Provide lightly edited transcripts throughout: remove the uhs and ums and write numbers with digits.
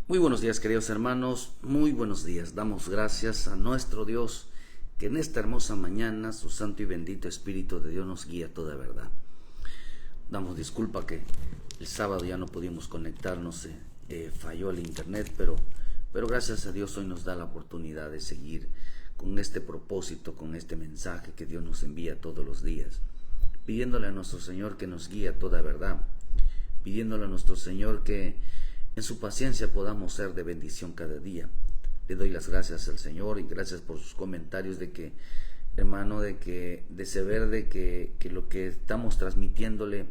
Muy buenos días, queridos hermanos, muy buenos días. Damos gracias a nuestro Dios que en esta hermosa mañana su santo y bendito Espíritu de Dios nos guía a toda verdad. Damos disculpa que el sábado ya no pudimos conectarnos, falló el internet, pero gracias a Dios hoy nos da la oportunidad de seguir con este propósito, con este mensaje que Dios nos envía todos los días, pidiéndole a nuestro Señor que nos guíe a toda verdad, pidiéndole a nuestro Señor que en su paciencia podamos ser de bendición cada día. Le doy las gracias al Señor y gracias por sus comentarios de que, hermano, de saber de que lo que estamos transmitiéndole,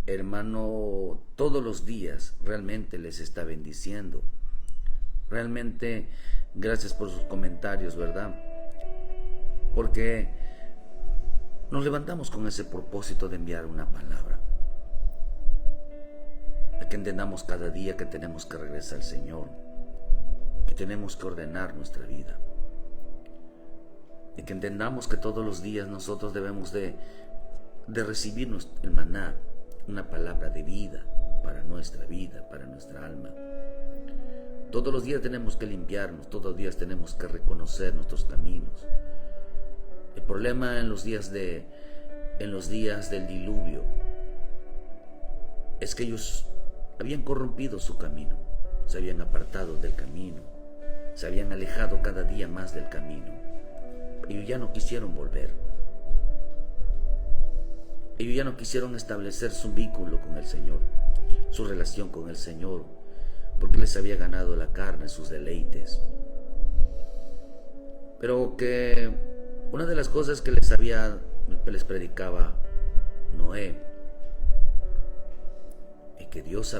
hermano, todos los días realmente les está bendiciendo. Realmente, gracias por sus comentarios, ¿verdad? Porque nos levantamos con ese propósito de enviar una palabra. Que entendamos cada día que tenemos que regresar al Señor, que tenemos que ordenar nuestra vida, y que entendamos que todos los días nosotros debemos de recibir el maná, una palabra de vida, para nuestra alma. Todos los días tenemos que limpiarnos, todos los días tenemos que reconocer nuestros caminos. El problema en los días del diluvio es que ellos habían corrompido su camino, se habían apartado del camino, se habían alejado cada día más del camino. Ellos ya no quisieron volver. Ellos ya no quisieron establecer su vínculo con el Señor, su relación con el Señor, porque les había ganado la carne, sus deleites. Pero que una de las cosas que les predicaba Noé, que Dios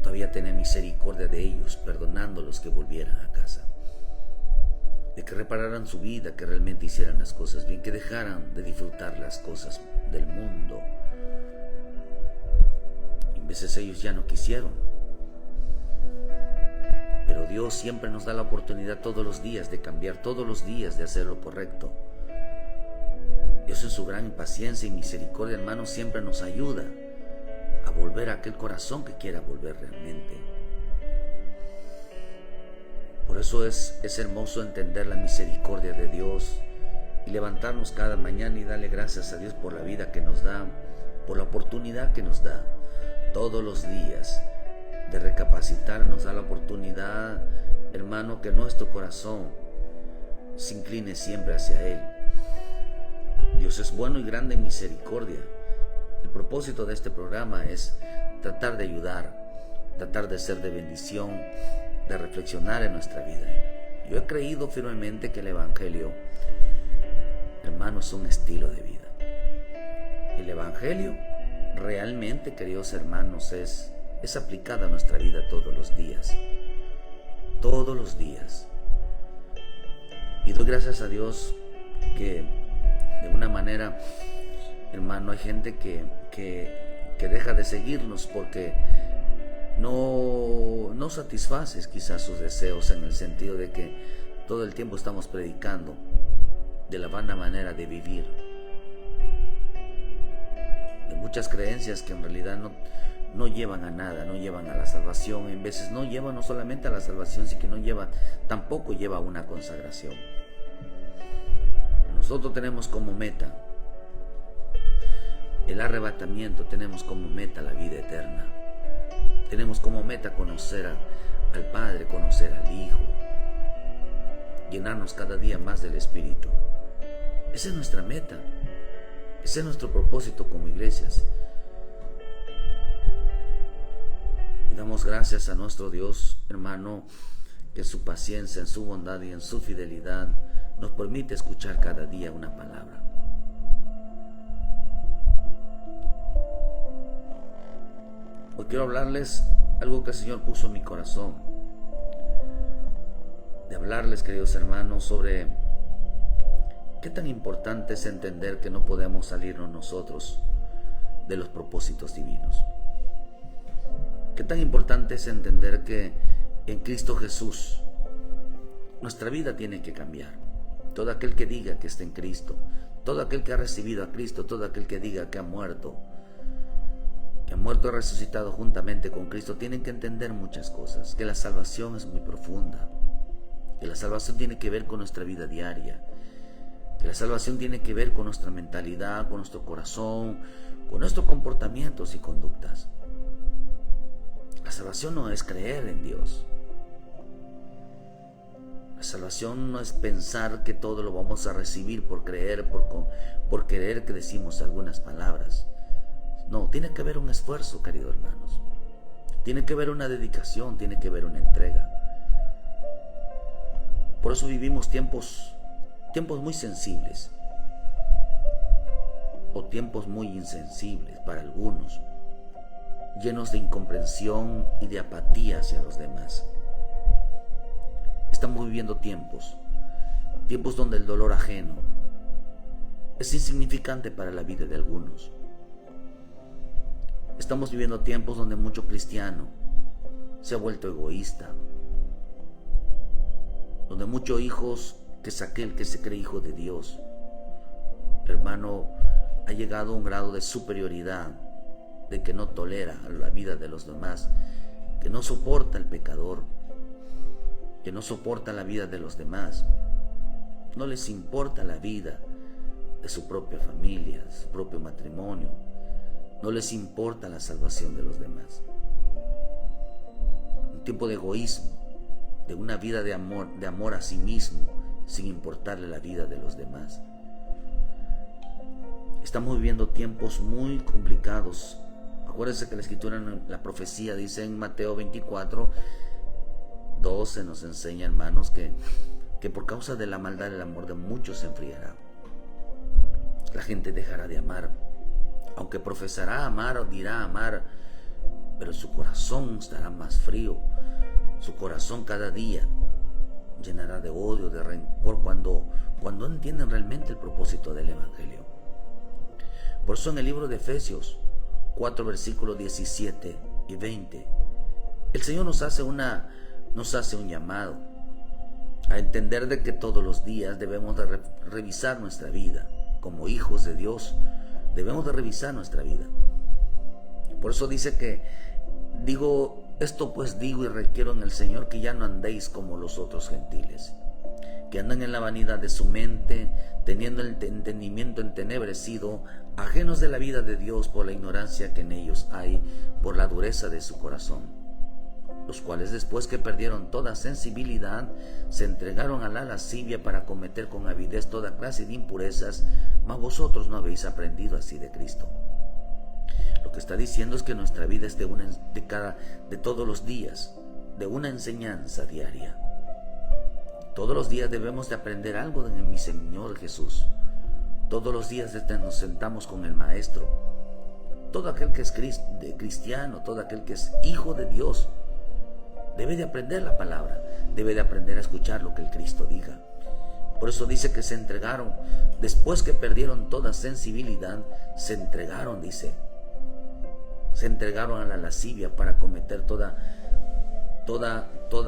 todavía tenía misericordia de ellos, perdonándolos que volvieran a casa, de que repararan su vida, que realmente hicieran las cosas bien, que dejaran de disfrutar las cosas del mundo. Y a veces ellos ya no quisieron, pero Dios siempre nos da la oportunidad todos los días de cambiar, todos los días de hacer lo correcto. Dios en su gran paciencia y misericordia, hermano, siempre nos ayuda a volver a aquel corazón que quiera volver realmente. Por eso es hermoso entender la misericordia de Dios y levantarnos cada mañana y darle gracias a Dios por la vida que nos da, por la oportunidad que nos da todos los días de recapacitar. Nos da la oportunidad, hermano, que nuestro corazón se incline siempre hacia Él. Dios es bueno y grande en misericordia. El propósito de este programa es tratar de ayudar, tratar de ser de bendición, de reflexionar en nuestra vida. Yo he creído firmemente que el Evangelio, hermano, es un estilo de vida. El Evangelio realmente, queridos hermanos, es aplicado a nuestra vida todos los días. Todos los días. Y doy gracias a Dios que de una manera, hermano, hay gente que deja de seguirnos porque no satisfaces quizás sus deseos, en el sentido de que todo el tiempo estamos predicando de la vana manera de vivir, de muchas creencias que en realidad no llevan a nada, no llevan a la salvación. En veces no llevan no solamente a la salvación, sino que tampoco lleva a una consagración. Nosotros tenemos como meta el arrebatamiento, tenemos como meta la vida eterna, tenemos como meta conocer al Padre, conocer al Hijo, llenarnos cada día más del Espíritu. Esa es nuestra meta, ese es nuestro propósito como iglesias. Y damos gracias a nuestro Dios, hermano, que en su paciencia, en su bondad y en su fidelidad nos permite escuchar cada día una palabra. Hoy quiero hablarles algo que el Señor puso en mi corazón, de hablarles, queridos hermanos, sobre qué tan importante es entender que no podemos salirnos nosotros de los propósitos divinos. Qué tan importante es entender que en Cristo Jesús nuestra vida tiene que cambiar. Todo aquel que diga que está en Cristo, todo aquel que ha recibido a Cristo, todo aquel que diga que ha muerto, que han muerto y resucitado juntamente con Cristo, tienen que entender muchas cosas, que la salvación es muy profunda, que la salvación tiene que ver con nuestra vida diaria, que la salvación tiene que ver con nuestra mentalidad, con nuestro corazón, con nuestros comportamientos y conductas. La salvación no es creer en Dios. La salvación no es pensar que todo lo vamos a recibir por creer, por querer que decimos algunas palabras. No, tiene que haber un esfuerzo, queridos hermanos. Tiene que haber una dedicación, tiene que haber una entrega. Por eso vivimos tiempos muy sensibles o tiempos muy insensibles para algunos, llenos de incomprensión y de apatía hacia los demás. Estamos viviendo tiempos donde el dolor ajeno es insignificante para la vida de algunos. Estamos viviendo tiempos donde mucho cristiano se ha vuelto egoísta, donde muchos hijos, que es aquel que se cree hijo de Dios, hermano, ha llegado a un grado de superioridad, de que no tolera la vida de los demás, que no soporta al pecador, que no soporta la vida de los demás, no les importa la vida de su propia familia, de su propio matrimonio, no les importa la salvación de los demás. Un tiempo de egoísmo, de una vida de amor a sí mismo, sin importarle la vida de los demás. Estamos viviendo tiempos muy complicados. Acuérdense que la escritura, la profecía dice en Mateo 24:12 nos enseña, hermanos, que por causa de la maldad el amor de muchos se enfriará. La gente dejará de amar, aunque profesará amar o dirá amar, pero su corazón estará más frío. Su corazón cada día llenará de odio, de rencor, cuando no entienden realmente el propósito del Evangelio. Por eso en el libro de Efesios 4, versículos 17 y 20, el Señor nos hace un llamado a entender de que todos los días debemos de revisar nuestra vida. Como hijos de Dios debemos de revisar nuestra vida. Por eso dice que digo y requiero en el Señor que ya no andéis como los otros gentiles, que andan en la vanidad de su mente, teniendo el entendimiento entenebrecido, ajenos de la vida de Dios por la ignorancia que en ellos hay, por la dureza de su corazón, los cuales después que perdieron toda sensibilidad, se entregaron a la lascivia para cometer con avidez toda clase de impurezas, mas vosotros no habéis aprendido así de Cristo. Lo que está diciendo es que nuestra vida es de todos los días, de una enseñanza diaria. Todos los días debemos de aprender algo de mi Señor Jesús. Todos los días nos sentamos con el Maestro. Todo aquel que es cristiano, todo aquel que es hijo de Dios, debe de aprender la palabra, debe de aprender a escuchar lo que el Cristo diga. Por eso dice que se entregaron, después que perdieron toda sensibilidad, se entregaron a la lascivia para cometer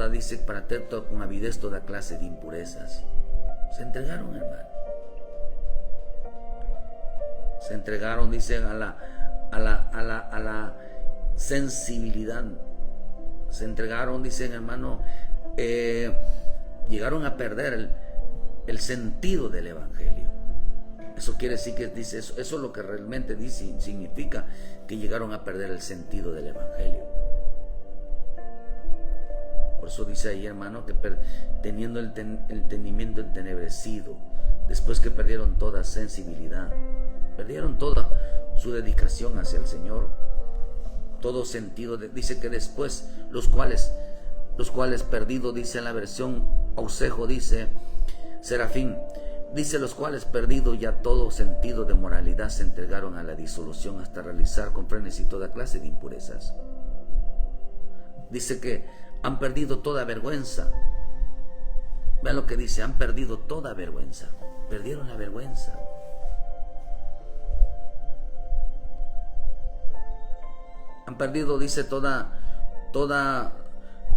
dice, para hacer con avidez toda clase de impurezas. Se entregaron, hermano. Se entregaron, dice, a la sensibilidad. Se entregaron, dicen, hermano, llegaron a perder el sentido del Evangelio. Eso quiere decir que dice eso es lo que realmente dice, significa que llegaron a perder el sentido del Evangelio. Por eso dice ahí, hermano, que teniendo el entendimiento entenebrecido, después que perdieron toda sensibilidad, perdieron toda su dedicación hacia el Señor, todo sentido dice que después los cuales perdido, dice en la versión Ausejo, dice Serafín, dice los cuales perdido ya todo sentido de moralidad, se entregaron a la disolución hasta realizar con frenesí toda clase de impurezas. Dice que han perdido toda vergüenza. Vean lo que dice, han perdido toda vergüenza. Perdieron la vergüenza. Han perdido, dice,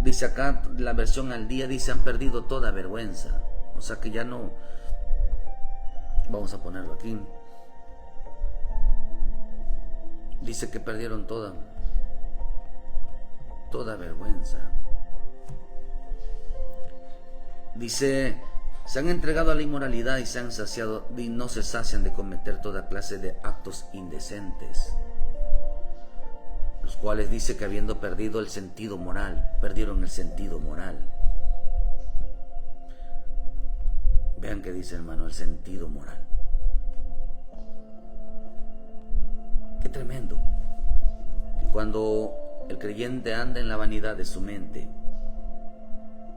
dice acá la versión al día, dice, han perdido toda vergüenza. O sea que ya no, vamos a ponerlo aquí. Dice que perdieron toda vergüenza. Dice, se han entregado a la inmoralidad y se han saciado y no se sacian de cometer toda clase de actos indecentes, los cuales dice que habiendo perdido el sentido moral, perdieron el sentido moral. Vean que dice, hermano, el sentido moral. Qué tremendo. Que cuando el creyente anda en la vanidad de su mente,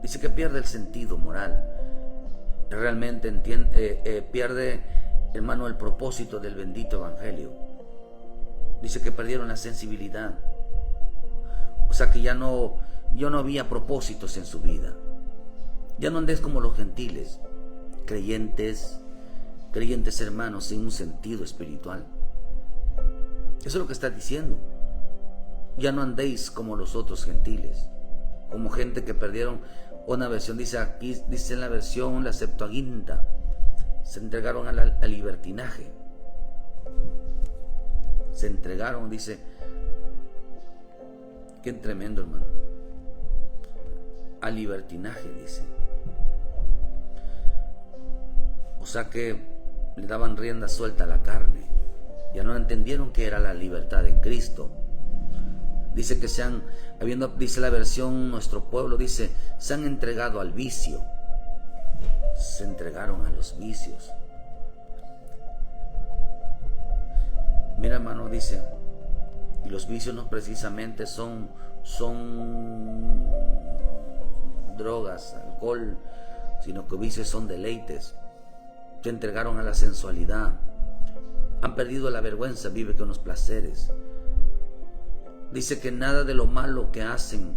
dice que pierde el sentido moral. Realmente pierde, hermano, el propósito del bendito evangelio. Dice que perdieron la sensibilidad. O sea que ya no había propósitos en su vida. Ya no andés como los gentiles, creyentes hermanos, sin un sentido espiritual. Eso es lo que está diciendo. Ya no andéis como los otros gentiles, como gente que perdieron. Una versión dice aquí, dice en la versión, la Septuaginta, se entregaron al libertinaje. Se entregaron, dice, qué tremendo, hermano, al libertinaje, dice. O sea que le daban rienda suelta a la carne. Ya no entendieron que era la libertad en Cristo. Dice que dice la versión, nuestro pueblo, dice, se han entregado al vicio. Se entregaron a los vicios. Mira, hermano, dice, y los vicios no precisamente son drogas, alcohol, sino que vicios son deleites. Se entregaron a la sensualidad. Han perdido la vergüenza, vive con los placeres. Dice que nada de lo malo que hacen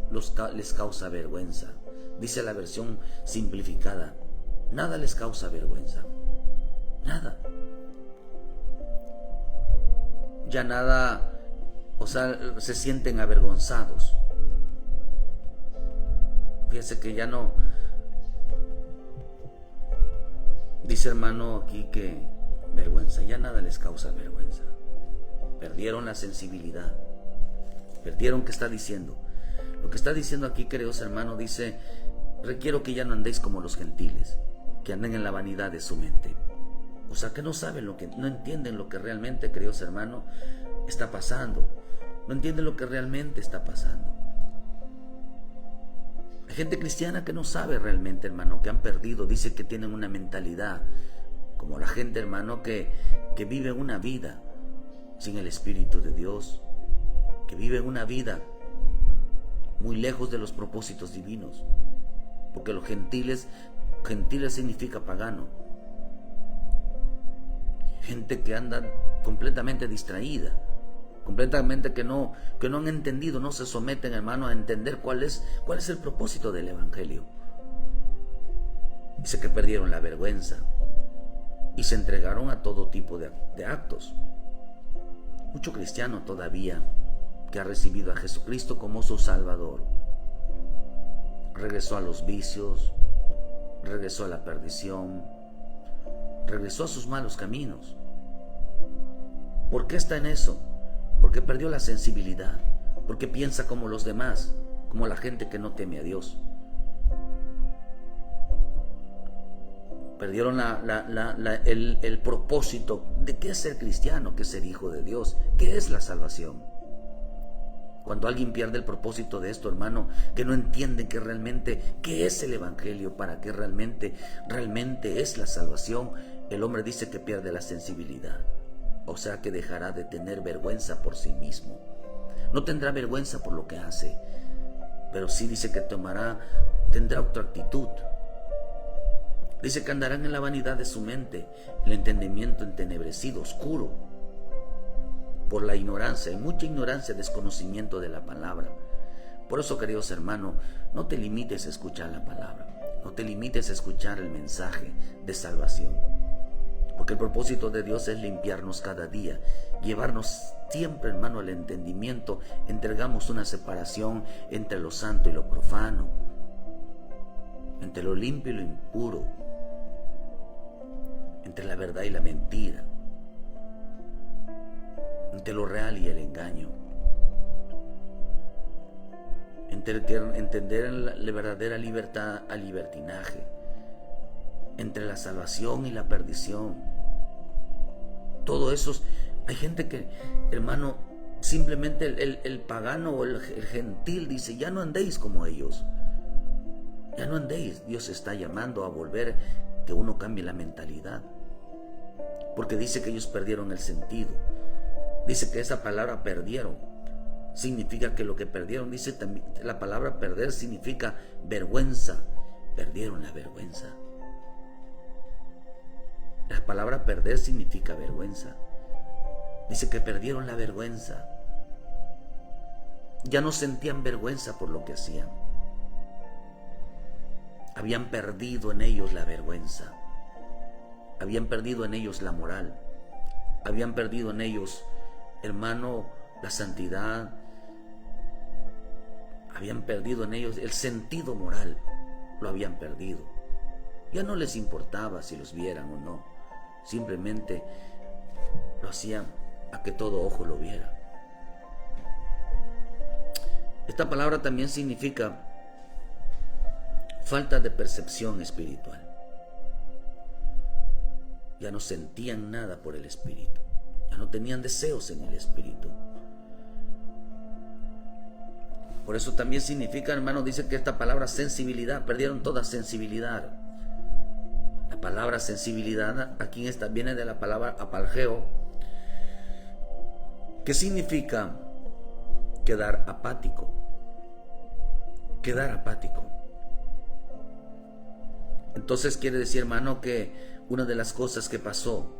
les causa vergüenza. Dice la versión simplificada, nada les causa vergüenza. Nada. Ya nada, o sea, se sienten avergonzados. Fíjense que ya no. Dice, hermano, aquí que vergüenza, ya nada les causa vergüenza. Perdieron la sensibilidad. Perdieron, ¿qué está diciendo? Lo que está diciendo aquí, queridos hermanos, dice, requiero que ya no andéis como los gentiles, que anden en la vanidad de su mente. O sea, que no saben no entienden lo que realmente, queridos hermanos, está pasando. No entienden lo que realmente está pasando. Hay gente cristiana que no sabe realmente, hermano, que han perdido, dice que tienen una mentalidad, como la gente, hermano, que vive una vida sin el Espíritu de Dios, que vive una vida muy lejos de los propósitos divinos, porque los gentiles significa pagano, gente que anda completamente distraída, completamente que no han entendido, no se someten, hermano, a entender cuál es el propósito del evangelio. Dice que perdieron la vergüenza y se entregaron a todo tipo de actos. Mucho cristiano todavía que ha recibido a Jesucristo como su Salvador regresó a los vicios, regresó a la perdición, regresó a sus malos caminos. ¿Por qué está en eso? Porque perdió la sensibilidad, porque piensa como los demás, como la gente que no teme a Dios. Perdieron el propósito de qué es ser cristiano, qué es ser hijo de Dios, qué es la salvación. Cuando alguien pierde el propósito de esto, hermano, que no entienden que realmente qué es el evangelio, para qué realmente es la salvación, el hombre dice que pierde la sensibilidad. O sea que dejará de tener vergüenza por sí mismo. No tendrá vergüenza por lo que hace, pero sí dice que tendrá otra actitud. Dice que andarán en la vanidad de su mente, el entendimiento entenebrecido, oscuro, por la ignorancia, y mucha ignorancia, desconocimiento de la palabra. Por eso, queridos hermanos, no te limites a escuchar la palabra, no te limites a escuchar el mensaje de salvación, porque el propósito de Dios es limpiarnos cada día, llevarnos siempre, hermano, al entendimiento. Entregamos una separación entre lo santo y lo profano, entre lo limpio y lo impuro, entre la verdad y la mentira. entre lo real y el engaño, entender la verdadera libertad al libertinaje, entre la salvación y la perdición. Todo eso, hay gente que, hermano, simplemente el pagano o el gentil dice: ya no andéis como ellos, ya no andéis. Dios está llamando a volver, que uno cambie la mentalidad, porque dice que ellos perdieron el sentido. Dice que esa palabra perdieron significa que lo que perdieron, dice también, la palabra perder significa vergüenza. Perdieron la vergüenza. La palabra perder significa vergüenza. Dice que perdieron la vergüenza. Ya no sentían vergüenza por lo que hacían. Habían perdido en ellos la vergüenza. Habían perdido en ellos la moral. Habían perdido en ellos, hermano, la santidad. Habían perdido en ellos el sentido moral. Lo habían perdido. Ya no les importaba si los vieran o no. Simplemente lo hacían a que todo ojo lo viera. Esta palabra también significa falta de percepción espiritual. Ya no sentían nada por el espíritu. Ya no tenían deseos en el espíritu. Por eso también significa, hermano, dice que esta palabra sensibilidad, perdieron toda sensibilidad. La palabra sensibilidad aquí viene de la palabra apalgeo, que significa quedar apático. Quedar apático. Entonces quiere decir, hermano, que una de las cosas que pasó,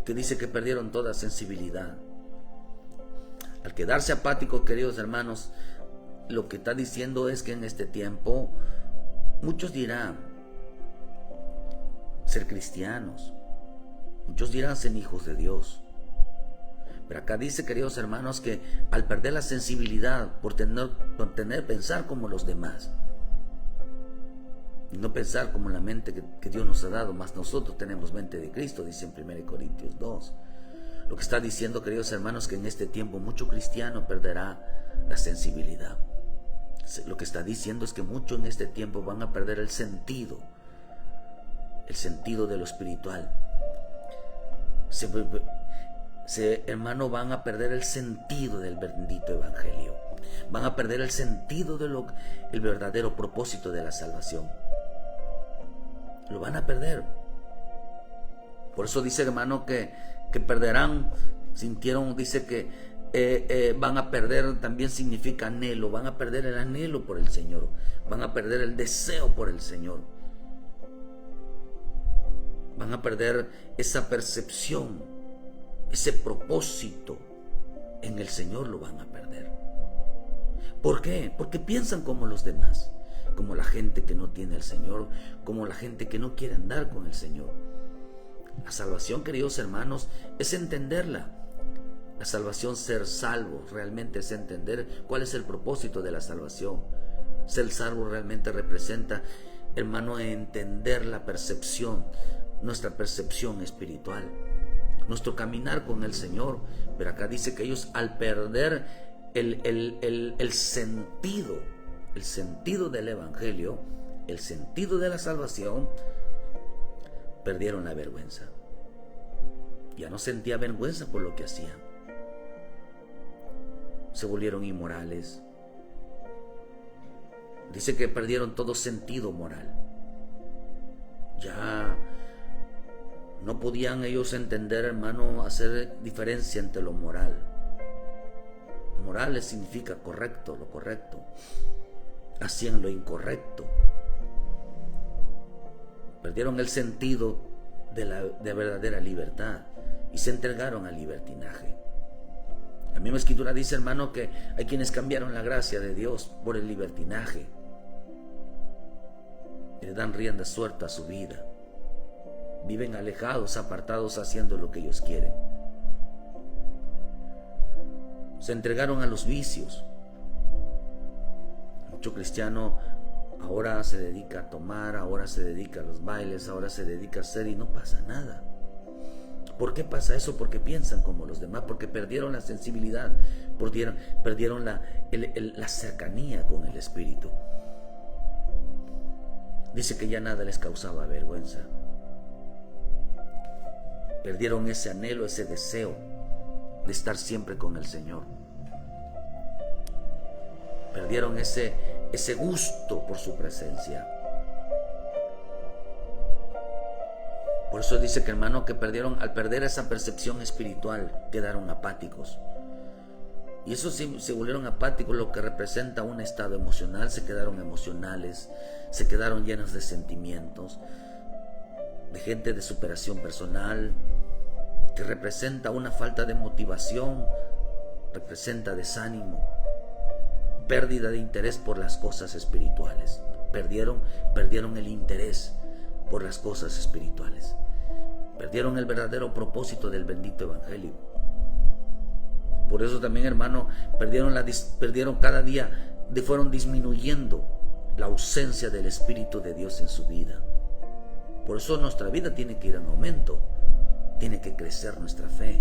que dice que perdieron toda sensibilidad. Al quedarse apático, queridos hermanos, lo que está diciendo es que en este tiempo muchos dirán ser cristianos, muchos dirán ser hijos de Dios, pero acá dice, queridos hermanos, que al perder la sensibilidad por pensar como los demás y no pensar como la mente que Dios nos ha dado, más nosotros tenemos mente de Cristo, dice en 1 Corintios 2. Lo que está diciendo, queridos hermanos, que en este tiempo mucho cristiano perderá la sensibilidad. Lo que está diciendo es que muchos en este tiempo van a perder el sentido de lo espiritual. Hermano, van a perder el sentido del bendito evangelio. Van a perder el sentido el verdadero propósito de la salvación. Lo van a perder. Por eso dice, hermano, que perderán, dice que van a perder, también significa anhelo. Van a perder el anhelo por el Señor. Van a perder el deseo por el Señor. Van a perder esa percepción, ese propósito en el Señor, lo van a perder. ¿Por qué? Porque piensan como los demás, como la gente que no tiene al Señor, como la gente que no quiere andar con el Señor. La salvación, queridos hermanos, es entenderla. La salvación, ser salvo, realmente es entender cuál es el propósito de la salvación. Ser salvo realmente representa, hermano, entender la percepción, nuestra percepción espiritual, nuestro caminar con el Señor. Pero acá dice que ellos, al perder el sentido del evangelio, el sentido de la salvación, perdieron la vergüenza. Ya no sentía vergüenza por lo que hacían. Se volvieron inmorales. Dice que perdieron todo sentido moral. Ya no podían ellos entender, hermano, hacer diferencia entre lo moral. Moral significa correcto, lo correcto. Hacían lo incorrecto. Perdieron el sentido de verdadera libertad y se entregaron al libertinaje. La misma escritura dice, hermano, que hay quienes cambiaron la gracia de Dios por el libertinaje y le dan rienda suelta a su vida. Viven alejados, apartados, haciendo lo que ellos quieren. Se entregaron a los vicios. Mucho cristiano ahora se dedica a tomar, ahora se dedica a los bailes, ahora se dedica a hacer y no pasa nada. ¿Por qué pasa eso? Porque piensan como los demás, porque perdieron la sensibilidad, perdieron la cercanía con el Espíritu. Dice que ya nada les causaba vergüenza. Perdieron ese anhelo, ese deseo de estar siempre con el Señor. Perdieron ese gusto por su presencia. Por eso dice que, hermano, que al perder esa percepción espiritual, quedaron apáticos. Y eso se volvieron apáticos, lo que representa un estado emocional. Se quedaron emocionales, se quedaron llenos de sentimientos, de gente de superación personal, que representa una falta de motivación, representa desánimo, pérdida de interés por las cosas espirituales. Perdieron el interés por las cosas espirituales. Perdieron el verdadero propósito del bendito evangelio. Por eso también, hermano, perdieron cada día, fueron disminuyendo la ausencia del Espíritu de Dios en su vida. Por eso nuestra vida tiene que ir en aumento. Tiene que crecer nuestra fe,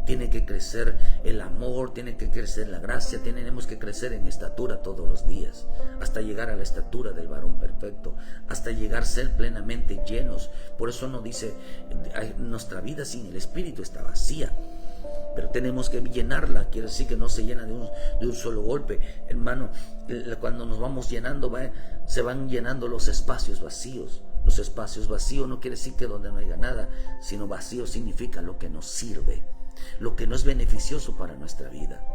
tiene que crecer el amor, tiene que crecer la gracia, tenemos que crecer en estatura todos los días, hasta llegar a la estatura del varón perfecto, hasta llegar a ser plenamente llenos. Por eso no dice, nuestra vida sin el Espíritu está vacía, pero tenemos que llenarla. Quiere decir que no se llena de un solo golpe, hermano. Cuando nos vamos llenando, se van llenando los espacios vacíos. Los espacios vacíos no quiere decir que donde no haya nada, sino vacío significa lo que nos sirve, lo que no es beneficioso para nuestra vida,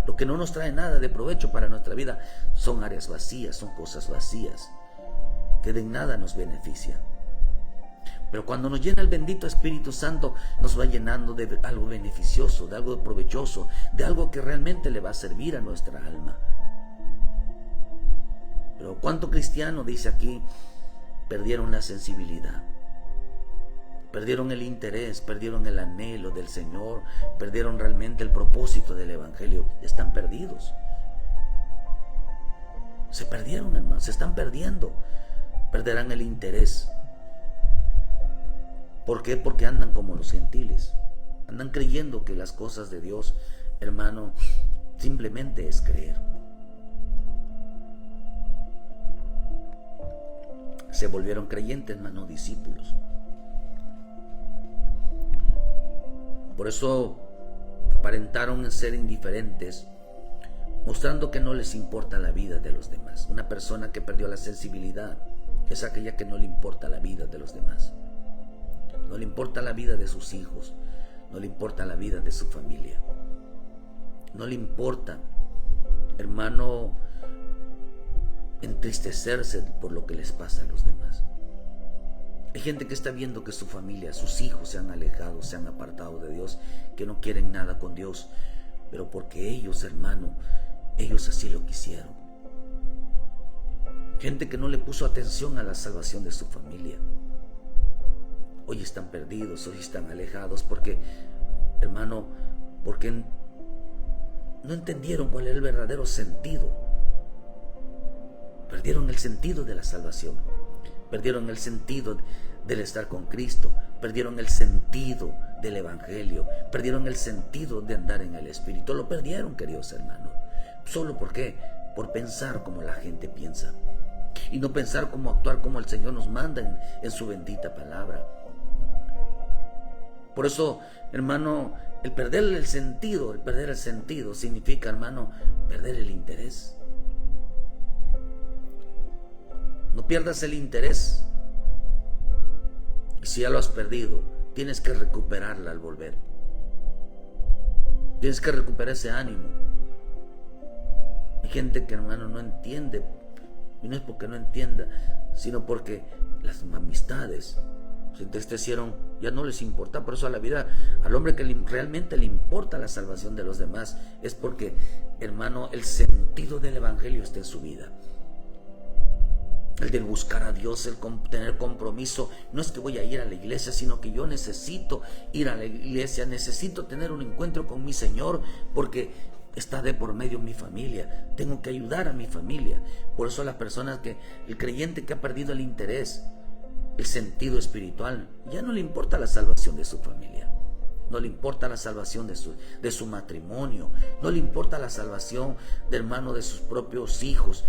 lo que no nos trae nada de provecho para nuestra vida. Son áreas vacías, son cosas vacías que de nada nos beneficia. Pero cuando nos llena el bendito Espíritu Santo, nos va llenando de algo beneficioso, de algo provechoso, de algo que realmente le va a servir a nuestra alma. Pero ¿cuánto cristiano, dice aquí, perdieron la sensibilidad? Perdieron el interés, perdieron el anhelo del Señor, perdieron realmente el propósito del evangelio. Están perdidos. Se perdieron, hermano, se están perdiendo. Perderán el interés. ¿Por qué? Porque andan como los gentiles. Andan creyendo que las cosas de Dios, hermano, simplemente es creer. Se volvieron creyentes, no discípulos. Por eso aparentaron ser indiferentes, mostrando que no les importa la vida de los demás. Una persona que perdió la sensibilidad es aquella que no le importa la vida de los demás. No le importa la vida de sus hijos, no le importa la vida de su familia. No le importa, hermano, entristecerse por lo que les pasa a los demás. Hay gente que está viendo que su familia, sus hijos se han alejado, se han apartado de Dios, que no quieren nada con Dios, pero porque ellos, hermano, ellos así lo quisieron. Gente que no le puso atención a la salvación de su familia. Hoy están perdidos, hoy están alejados, porque, hermano, porque no entendieron cuál era el verdadero sentido. Perdieron el sentido de la salvación, perdieron el sentido del estar con Cristo, perdieron el sentido del evangelio, perdieron el sentido de andar en el Espíritu. Lo perdieron, queridos hermanos. ¿Solo por qué? Por pensar como la gente piensa y no pensar cómo actuar como el Señor nos manda en su bendita palabra. Por eso, hermano, el perder el sentido significa, hermano, perder el interés. No pierdas el interés. Y si ya lo has perdido, tienes que recuperarla al volver. Tienes que recuperar ese ánimo. Hay gente que, hermano, no entiende. Y no es porque no entienda, sino porque las amistades se entristecieron, ya no les importa. Por eso a la vida, al hombre que realmente le importa la salvación de los demás, es porque, hermano, el sentido del evangelio está en su vida. El de buscar a Dios, el tener compromiso. No es que voy a ir a la iglesia, sino que yo necesito ir a la iglesia, necesito tener un encuentro con mi Señor, porque está de por medio mi familia. Tengo que ayudar a mi familia. Por eso las personas el creyente que ha perdido el interés, el sentido espiritual, ya no le importa la salvación de su familia. no le importa la salvación de su matrimonio, no le importa la salvación de hermano de sus propios hijos.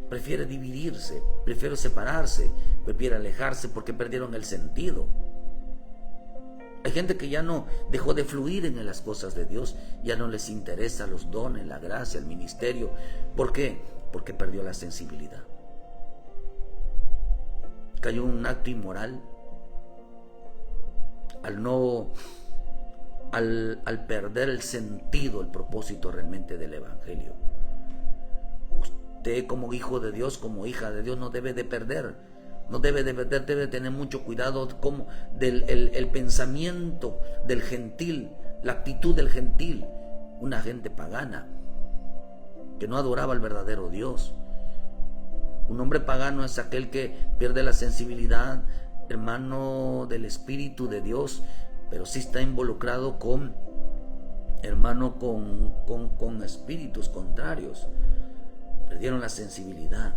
Prefiere dividirse, prefiere separarse, prefiere alejarse porque perdieron el sentido. Hay gente que ya no dejó de fluir en las cosas de Dios, ya no les interesa los dones, la gracia, el ministerio. ¿Por qué? Porque perdió la sensibilidad. Cayó en un acto inmoral al perder el sentido, el propósito realmente del evangelio. Usted como hijo de Dios, como hija de Dios, no debe de perder, debe tener mucho cuidado como el pensamiento del gentil, la actitud del gentil, una gente pagana que no adoraba al verdadero Dios. Un hombre pagano es aquel que pierde la sensibilidad, hermano, del Espíritu de Dios, pero sí está involucrado con espíritus contrarios. Perdieron la sensibilidad.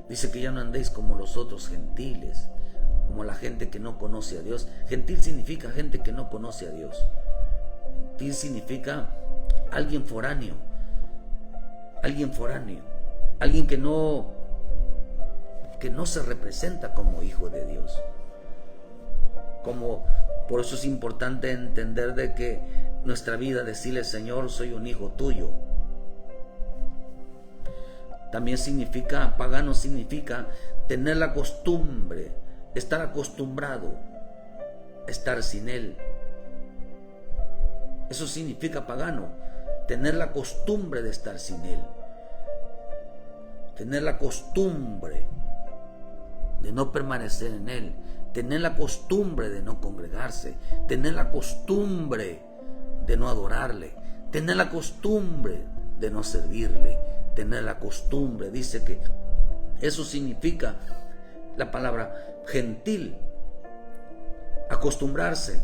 Dice que ya no andéis como los otros gentiles, como la gente que no conoce a Dios. Gentil significa gente que no conoce a Dios. Gentil significa alguien foráneo, alguien que no se representa como hijo de Dios. Por eso es importante entender de que nuestra vida, decirle: Señor, soy un hijo tuyo. También pagano significa tener la costumbre, estar acostumbrado a estar sin Él. Eso significa pagano, tener la costumbre de estar sin Él. Tener la costumbre de no permanecer en Él, tener la costumbre de no congregarse, tener la costumbre de no adorarle, tener la costumbre de no servirle, tener la costumbre. Dice que eso significa la palabra gentil, acostumbrarse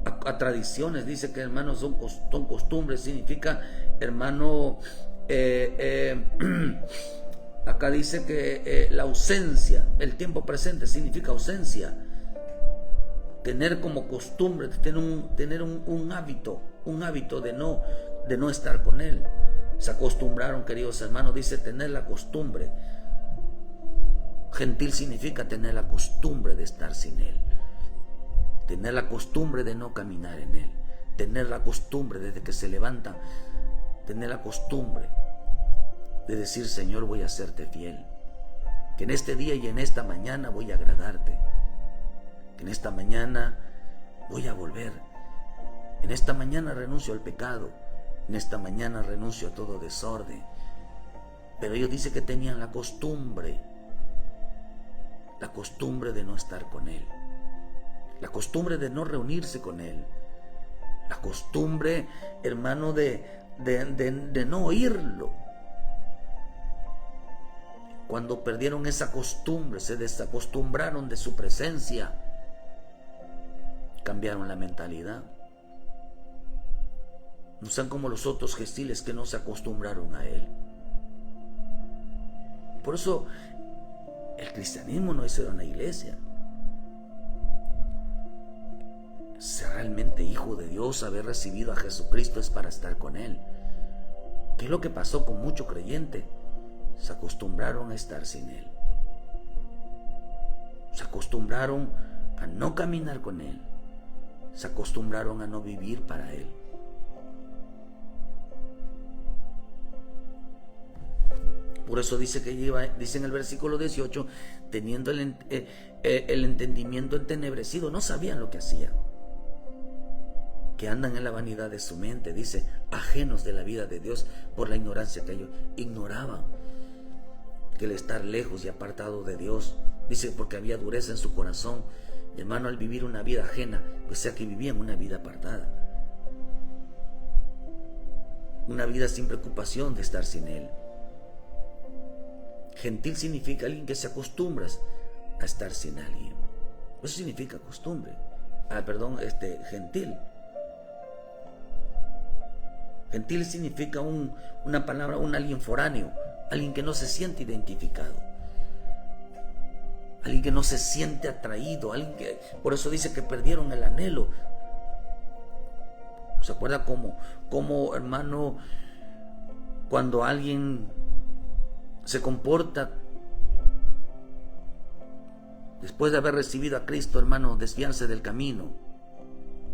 a tradiciones. Dice que, hermanos, son costumbres, significa, hermano, acá dice que la ausencia, el tiempo presente significa ausencia. Tener como costumbre, tener un hábito de no estar con Él. Se acostumbraron, queridos hermanos, dice tener la costumbre. Gentil significa tener la costumbre de estar sin Él, tener la costumbre de no caminar en Él, tener la costumbre desde que se levantan, tener la costumbre de decir: Señor, voy a serte fiel, que en este día y en esta mañana voy a agradarte, que en esta mañana voy a volver, en esta mañana renuncio al pecado, en esta mañana renuncio a todo desorden. Pero ellos dicen que tenían la costumbre de no estar con Él, la costumbre de no reunirse con Él, la costumbre, hermano, de no oírlo. Cuando perdieron esa costumbre, se desacostumbraron de su presencia, cambiaron la mentalidad. No sean como los otros gentiles que no se acostumbraron a Él. Por eso el cristianismo no es ser una iglesia. Ser realmente hijo de Dios, haber recibido a Jesucristo, es para estar con Él. ¿Qué es lo que pasó con mucho creyente? Se acostumbraron a estar sin Él. Se acostumbraron a no caminar con Él. Se acostumbraron a no vivir para Él. Por eso dice en el versículo 18, teniendo el entendimiento entenebrecido, no sabían lo que hacían, que andan en la vanidad de su mente, dice, ajenos de la vida de Dios por la ignorancia que ellos ignoraban, que el estar lejos y apartado de Dios, dice, porque había dureza en su corazón. Y, hermano, al vivir una vida ajena, pues sea que vivían una vida apartada, una vida sin preocupación de estar sin Él. Gentil significa alguien que se acostumbra a estar sin alguien. Eso significa costumbre. Gentil. Gentil significa una palabra, un alguien foráneo, alguien que no se siente identificado. alguien que no se siente atraído, alguien que, por eso dice que perdieron el anhelo. ¿Se acuerda cómo, hermano, cuando alguien se comporta después de haber recibido a Cristo, hermano, desviarse del camino?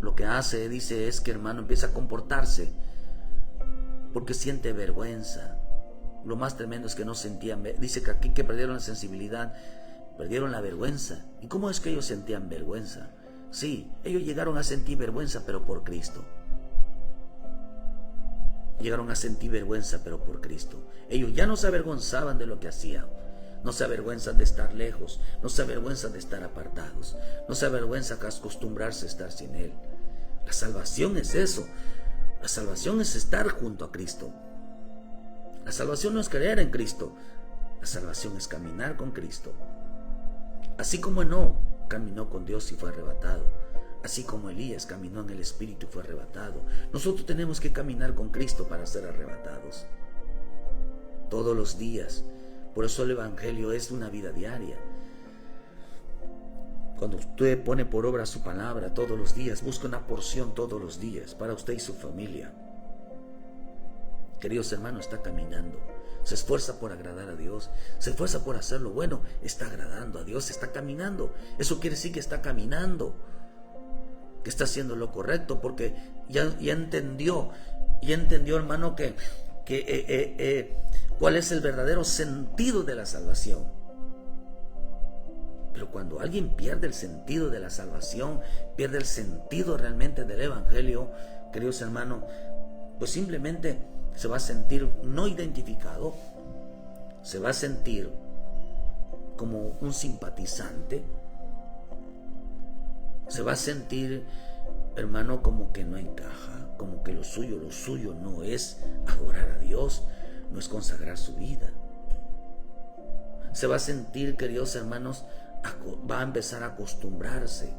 Lo que hace, dice, es que, hermano, empieza a comportarse porque siente vergüenza. Lo más tremendo es que no sentían, dice que aquí que perdieron la sensibilidad, perdieron la vergüenza. ¿Y cómo es que ellos sentían vergüenza? Sí, ellos llegaron a sentir vergüenza, pero por Cristo. Llegaron a sentir vergüenza, pero por Cristo. Ellos ya no se avergonzaban de lo que hacían. No se avergüenzan de estar lejos. No se avergüenzan de estar apartados. No se avergüenzan de acostumbrarse a estar sin Él. La salvación es eso. La salvación es estar junto a Cristo. La salvación no es creer en Cristo. La salvación es caminar con Cristo. Así como Enoc caminó con Dios y fue arrebatado, así como Elías caminó en el Espíritu y fue arrebatado, nosotros tenemos que caminar con Cristo para ser arrebatados. Todos los días. Por eso el Evangelio es una vida diaria. Cuando usted pone por obra su palabra todos los días, busca una porción todos los días para usted y su familia. Queridos hermanos, está caminando. Se esfuerza por agradar a Dios. Se esfuerza por hacer lo bueno. Está agradando a Dios. Está caminando. Eso quiere decir que está caminando. Que está haciendo lo correcto. Porque ya entendió. Ya entendió, hermano, cuál es el verdadero sentido de la salvación. Pero cuando alguien pierde el sentido de la salvación, pierde el sentido realmente del Evangelio, queridos hermanos, pues simplemente se va a sentir no identificado, se va a sentir como un simpatizante, se va a sentir, hermano, como que no encaja, como que lo suyo no es adorar a Dios, no es consagrar su vida. Se va a sentir, queridos hermanos, va a empezar a acostumbrarse,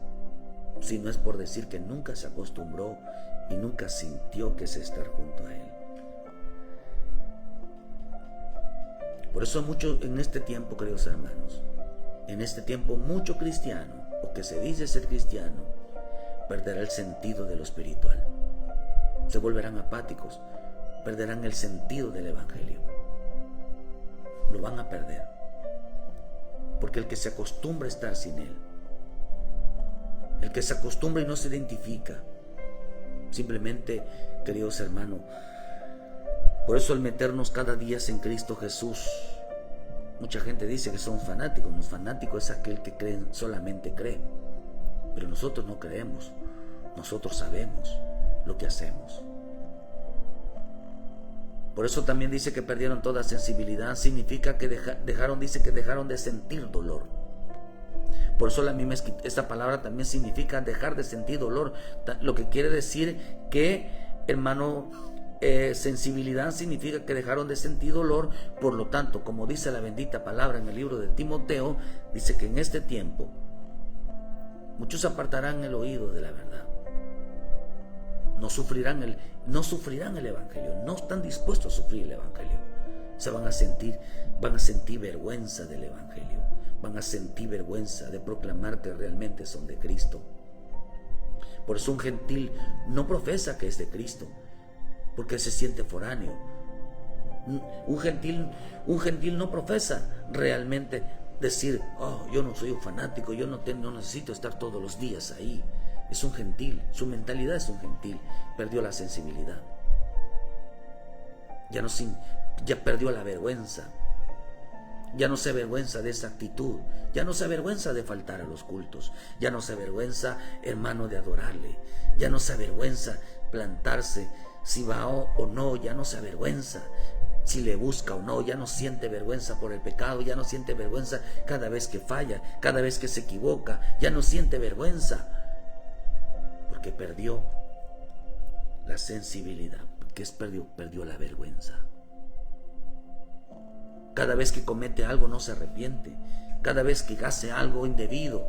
si no es por decir que nunca se acostumbró y nunca sintió que es estar junto a Él. Por eso mucho en este tiempo, queridos hermanos, en este tiempo mucho cristiano, o que se dice ser cristiano, perderá el sentido de lo espiritual. Se volverán apáticos, perderán el sentido del Evangelio. Lo van a perder. Porque el que se acostumbra a estar sin Él, el que se acostumbra y no se identifica, simplemente, queridos hermanos, por eso al meternos cada día en Cristo Jesús, mucha gente dice que son fanáticos. No, fanático es aquel que cree, solamente cree. Pero nosotros no creemos. Nosotros sabemos lo que hacemos. Por eso también dice que perdieron toda sensibilidad. Significa que dejaron de sentir dolor. Por eso esta palabra también significa dejar de sentir dolor. Lo que quiere decir que, hermano, sensibilidad significa que dejaron de sentir dolor. Por lo tanto, como dice la bendita palabra en el libro de Timoteo, dice que en este tiempo muchos apartarán el oído de la verdad. No sufrirán el Evangelio, no están dispuestos a sufrir el Evangelio. Se van a sentir vergüenza del Evangelio, van a sentir vergüenza de proclamar que realmente son de Cristo. Por eso un gentil no profesa que es de Cristo, porque se siente foráneo. Un gentil no profesa realmente decir, yo no soy un fanático, yo no necesito estar todos los días ahí. Es un gentil, su mentalidad es un gentil, perdió la sensibilidad. Ya perdió la vergüenza. Ya no se avergüenza de esa actitud. Ya no se avergüenza de faltar a los cultos. Ya no se avergüenza, hermano, de adorarle. Ya no se avergüenza plantarse, si va o no, ya no se avergüenza. Si le busca o no, ya no siente vergüenza por el pecado. Ya no siente vergüenza cada vez que falla, cada vez que se equivoca. Ya no siente vergüenza. Porque perdió la sensibilidad, porque perdió la vergüenza. Cada vez que comete algo no se arrepiente. Cada vez que hace algo indebido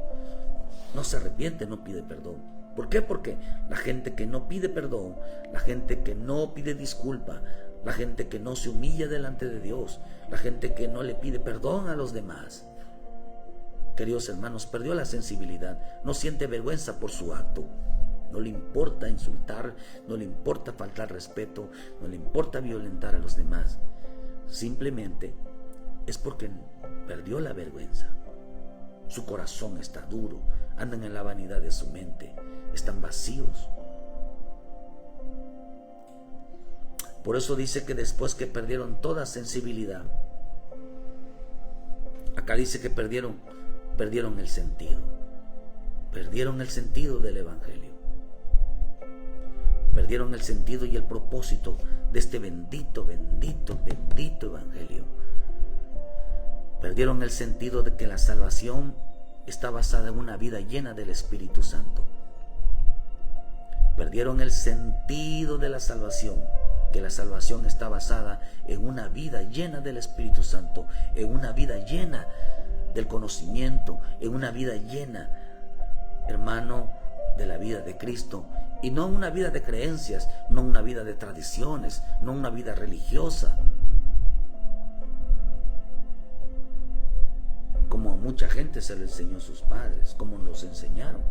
no se arrepiente, no pide perdón. ¿Por qué? Porque la gente que no pide perdón, la gente que no pide disculpa, la gente que no se humilla delante de Dios, la gente que no le pide perdón a los demás, queridos hermanos, perdió la sensibilidad, no siente vergüenza por su acto. No le importa insultar, no le importa faltar respeto, no le importa violentar a los demás. Simplemente es porque perdió la vergüenza. Su corazón está duro, andan en la vanidad de su mente, están vacíos. Por eso dice que después que perdieron toda sensibilidad, acá dice que perdieron el sentido. Perdieron el sentido del evangelio. Perdieron el sentido y el propósito de este bendito evangelio. Perdieron el sentido de que la salvación está basada en una vida llena del Espíritu Santo. Perdieron el sentido de la salvación, que la salvación está basada en una vida llena del Espíritu Santo, en una vida llena del conocimiento, en una vida llena, hermano, de la vida de Cristo, y no una vida de creencias, no una vida de tradiciones, no una vida religiosa, como a mucha gente se le enseñó a sus padres, como nos enseñaron.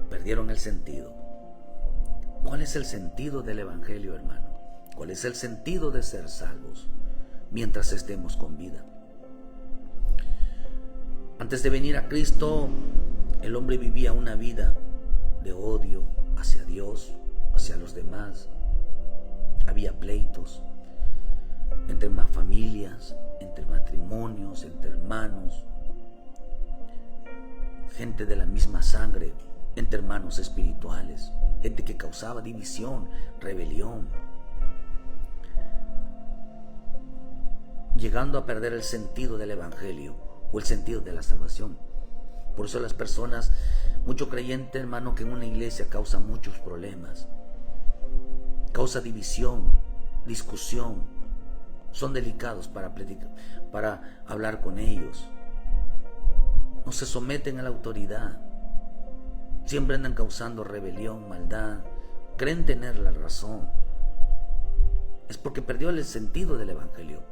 Perdieron el sentido. ¿Cuál es el sentido del evangelio, hermano? ¿Cuál es el sentido de ser salvos mientras estemos con vida? Antes de venir a Cristo, el hombre vivía una vida de odio hacia Dios, hacia los demás. Había pleitos entre familias, entre matrimonios, entre hermanos, gente de la misma sangre, entre hermanos espirituales, gente que causaba división, rebelión, llegando a perder el sentido del evangelio o el sentido de la salvación. Por eso las personas, mucho creyente, hermano, que en una iglesia causa muchos problemas, causa división, discusión, son delicados para predicar, para hablar con ellos, no se someten a la autoridad, siempre andan causando rebelión, maldad, creen tener la razón. Es porque perdió el sentido del evangelio.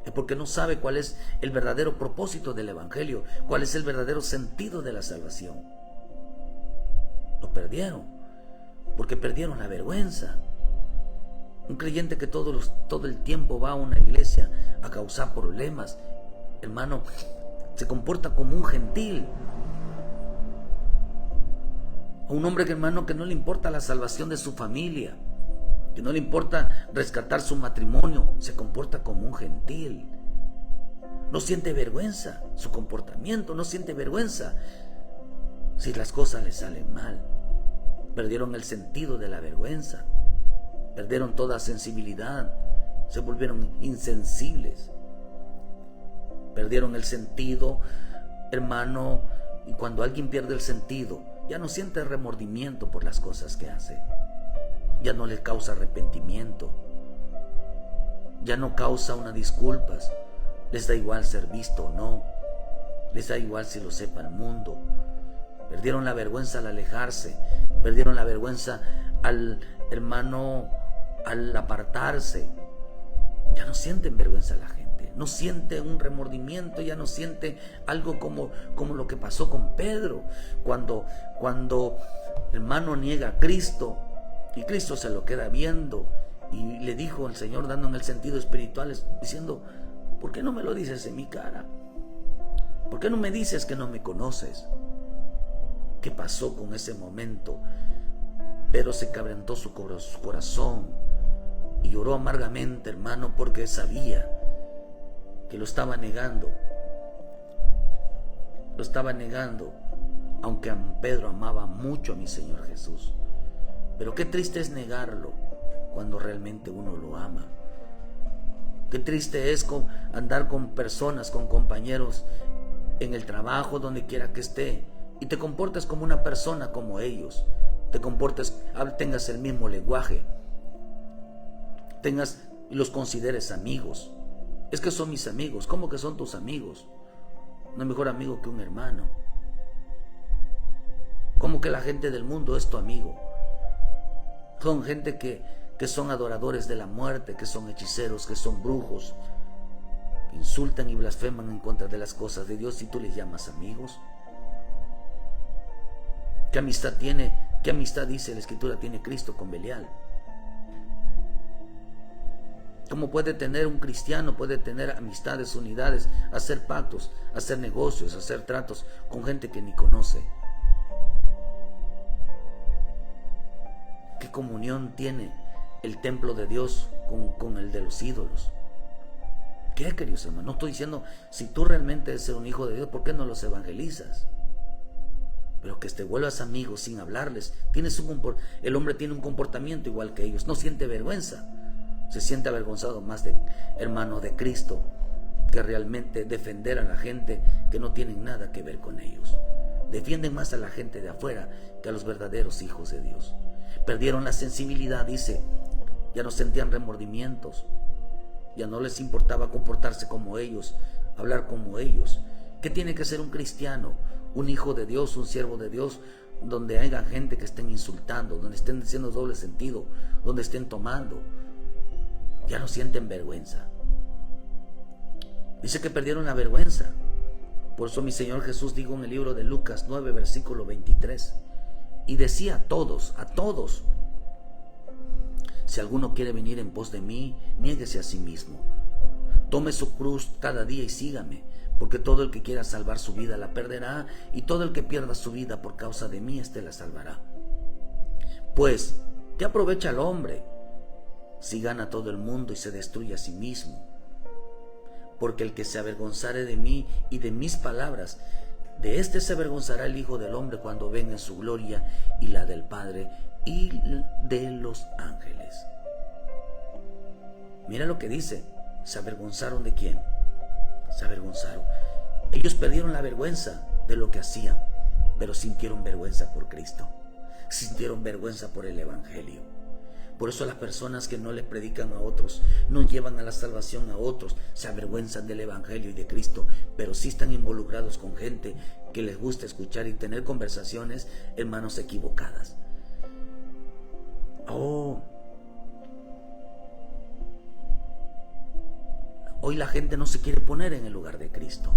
Es porque no sabe cuál es el verdadero propósito del evangelio, cuál es el verdadero sentido de la salvación. Lo perdieron, porque perdieron la vergüenza. Un creyente que todo el tiempo va a una iglesia a causar problemas, hermano, se comporta como un gentil. Un hombre, hermano, que no le importa la salvación de su familia, que no le importa rescatar su matrimonio, se comporta como un gentil. No siente vergüenza, su comportamiento no siente vergüenza si las cosas le salen mal. Perdieron el sentido de la vergüenza, perdieron toda sensibilidad, se volvieron insensibles, perdieron el sentido, hermano. Y cuando alguien pierde el sentido, ya no siente remordimiento por las cosas que hace, ya no le causa arrepentimiento, ya no causa unas disculpas, les da igual ser visto o no, les da igual si lo sepa el mundo. Perdieron la vergüenza al alejarse, perdieron la vergüenza al apartarse, ya no sienten vergüenza la gente, no siente un remordimiento, ya no siente algo como lo que pasó con Pedro, cuando hermano niega a Cristo y Cristo se lo queda viendo y le dijo al Señor, dando en el sentido espiritual, diciendo: ¿por qué no me lo dices en mi cara? ¿Por qué no me dices que no me conoces? ¿Qué pasó con ese momento? Pedro se quebrantó su corazón y lloró amargamente, hermano, porque sabía que lo estaba negando. Lo estaba negando, aunque Pedro amaba mucho a mi Señor Jesús. Pero qué triste es negarlo cuando realmente uno lo ama. Qué triste es andar con personas, con compañeros en el trabajo, donde quiera que esté, y te comportas como una persona como ellos, tengas el mismo lenguaje, y los consideres amigos. Es que son mis amigos. ¿Cómo que son tus amigos? No es mejor amigo que un hermano. ¿Cómo que la gente del mundo es tu amigo? Son gente que que son adoradores de la muerte, que son hechiceros, que son brujos, que insultan y blasfeman en contra de las cosas de Dios, y tú les llamas amigos. ¿Qué amistad dice la Escritura tiene Cristo con Belial? ¿Cómo puede tener un cristiano, puede tener amistades, unidades, hacer pactos, hacer negocios, hacer tratos con gente que ni conoce? ¿Qué comunión tiene el templo de Dios con el de los ídolos? ¿Qué, queridos hermanos? No estoy diciendo, si tú realmente eres un hijo de Dios, ¿por qué no los evangelizas? Pero que te vuelvas amigos sin hablarles. El hombre tiene un comportamiento igual que ellos, no siente vergüenza. Se siente avergonzado más de hermano de Cristo que realmente defender a la gente que no tienen nada que ver con ellos. Defienden más a la gente de afuera que a los verdaderos hijos de Dios. Perdieron la sensibilidad, dice, ya no sentían remordimientos, ya no les importaba comportarse como ellos, hablar como ellos. ¿Qué tiene que ser un cristiano, un hijo de Dios, un siervo de Dios, donde haya gente que estén insultando, donde estén diciendo doble sentido, donde estén tomando? Ya no sienten vergüenza. Dice que perdieron la vergüenza. Por eso mi Señor Jesús dijo en el libro de Lucas 9, versículo 23, y decía a todos, si alguno quiere venir en pos de mí, niéguese a sí mismo, tome su cruz cada día y sígame, porque todo el que quiera salvar su vida la perderá, y todo el que pierda su vida por causa de mí, éste la salvará. Pues, ¿qué aprovecha el hombre si gana todo el mundo y se destruye a sí mismo? Porque el que se avergonzare de mí y de mis palabras, de éste se avergonzará el Hijo del Hombre cuando venga en su gloria y la del Padre y de los ángeles. Mira lo que dice. ¿Se avergonzaron de quién? Se avergonzaron. Ellos perdieron la vergüenza de lo que hacían, pero sintieron vergüenza por Cristo. Sintieron vergüenza por el Evangelio. Por eso las personas que no le predican a otros, no llevan a la salvación a otros, se avergüenzan del Evangelio y de Cristo, pero sí están involucrados con gente que les gusta escuchar y tener conversaciones, hermanos, equivocadas. Hoy la gente no se quiere poner en el lugar de Cristo.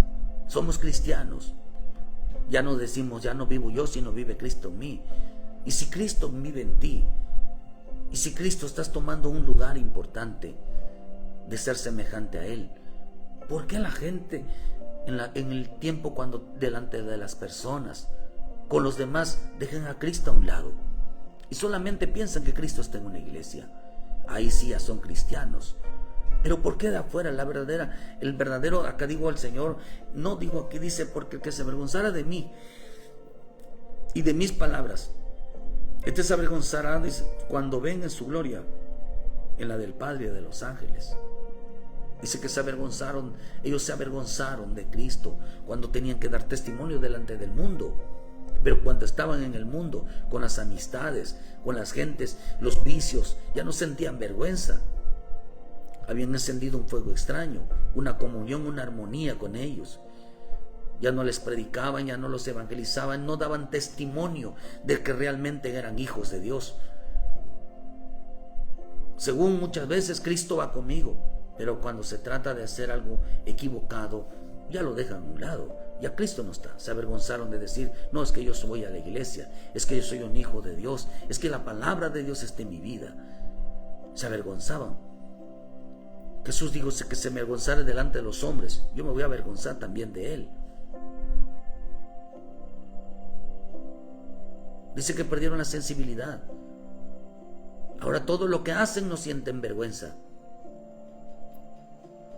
Somos cristianos. Ya no decimos, ya no vivo yo, sino vive Cristo en mí. Y si Cristo vive en ti, y si Cristo estás tomando un lugar importante de ser semejante a Él, ¿por qué la gente en el tiempo cuando delante de las personas, con los demás, dejan a Cristo a un lado y solamente piensan que Cristo está en una iglesia? Ahí sí ya son cristianos. Pero ¿por qué de afuera? El verdadero, acá digo al Señor, no digo aquí, dice, porque el que se avergonzara de mí y de mis palabras, este se avergonzará, dice, cuando venga en su gloria, en la del Padre y de los ángeles. Dice que ellos se avergonzaron de Cristo cuando tenían que dar testimonio delante del mundo. Pero cuando estaban en el mundo, con las amistades, con las gentes, los vicios, ya no sentían vergüenza. Habían encendido un fuego extraño, una comunión, una armonía con ellos. Ya no les predicaban, ya no los evangelizaban, no daban testimonio de que realmente eran hijos de Dios. Según muchas veces, Cristo va conmigo, pero cuando se trata de hacer algo equivocado, ya lo dejan a un lado. Ya Cristo no está. Se avergonzaron de decir, no, es que yo voy a la iglesia, es que yo soy un hijo de Dios, es que la palabra de Dios está en mi vida. Se avergonzaban. Jesús dijo que se me avergonzara delante de los hombres, yo me voy a avergonzar también de Él. Dice que perdieron la sensibilidad. Ahora todo lo que hacen no sienten vergüenza.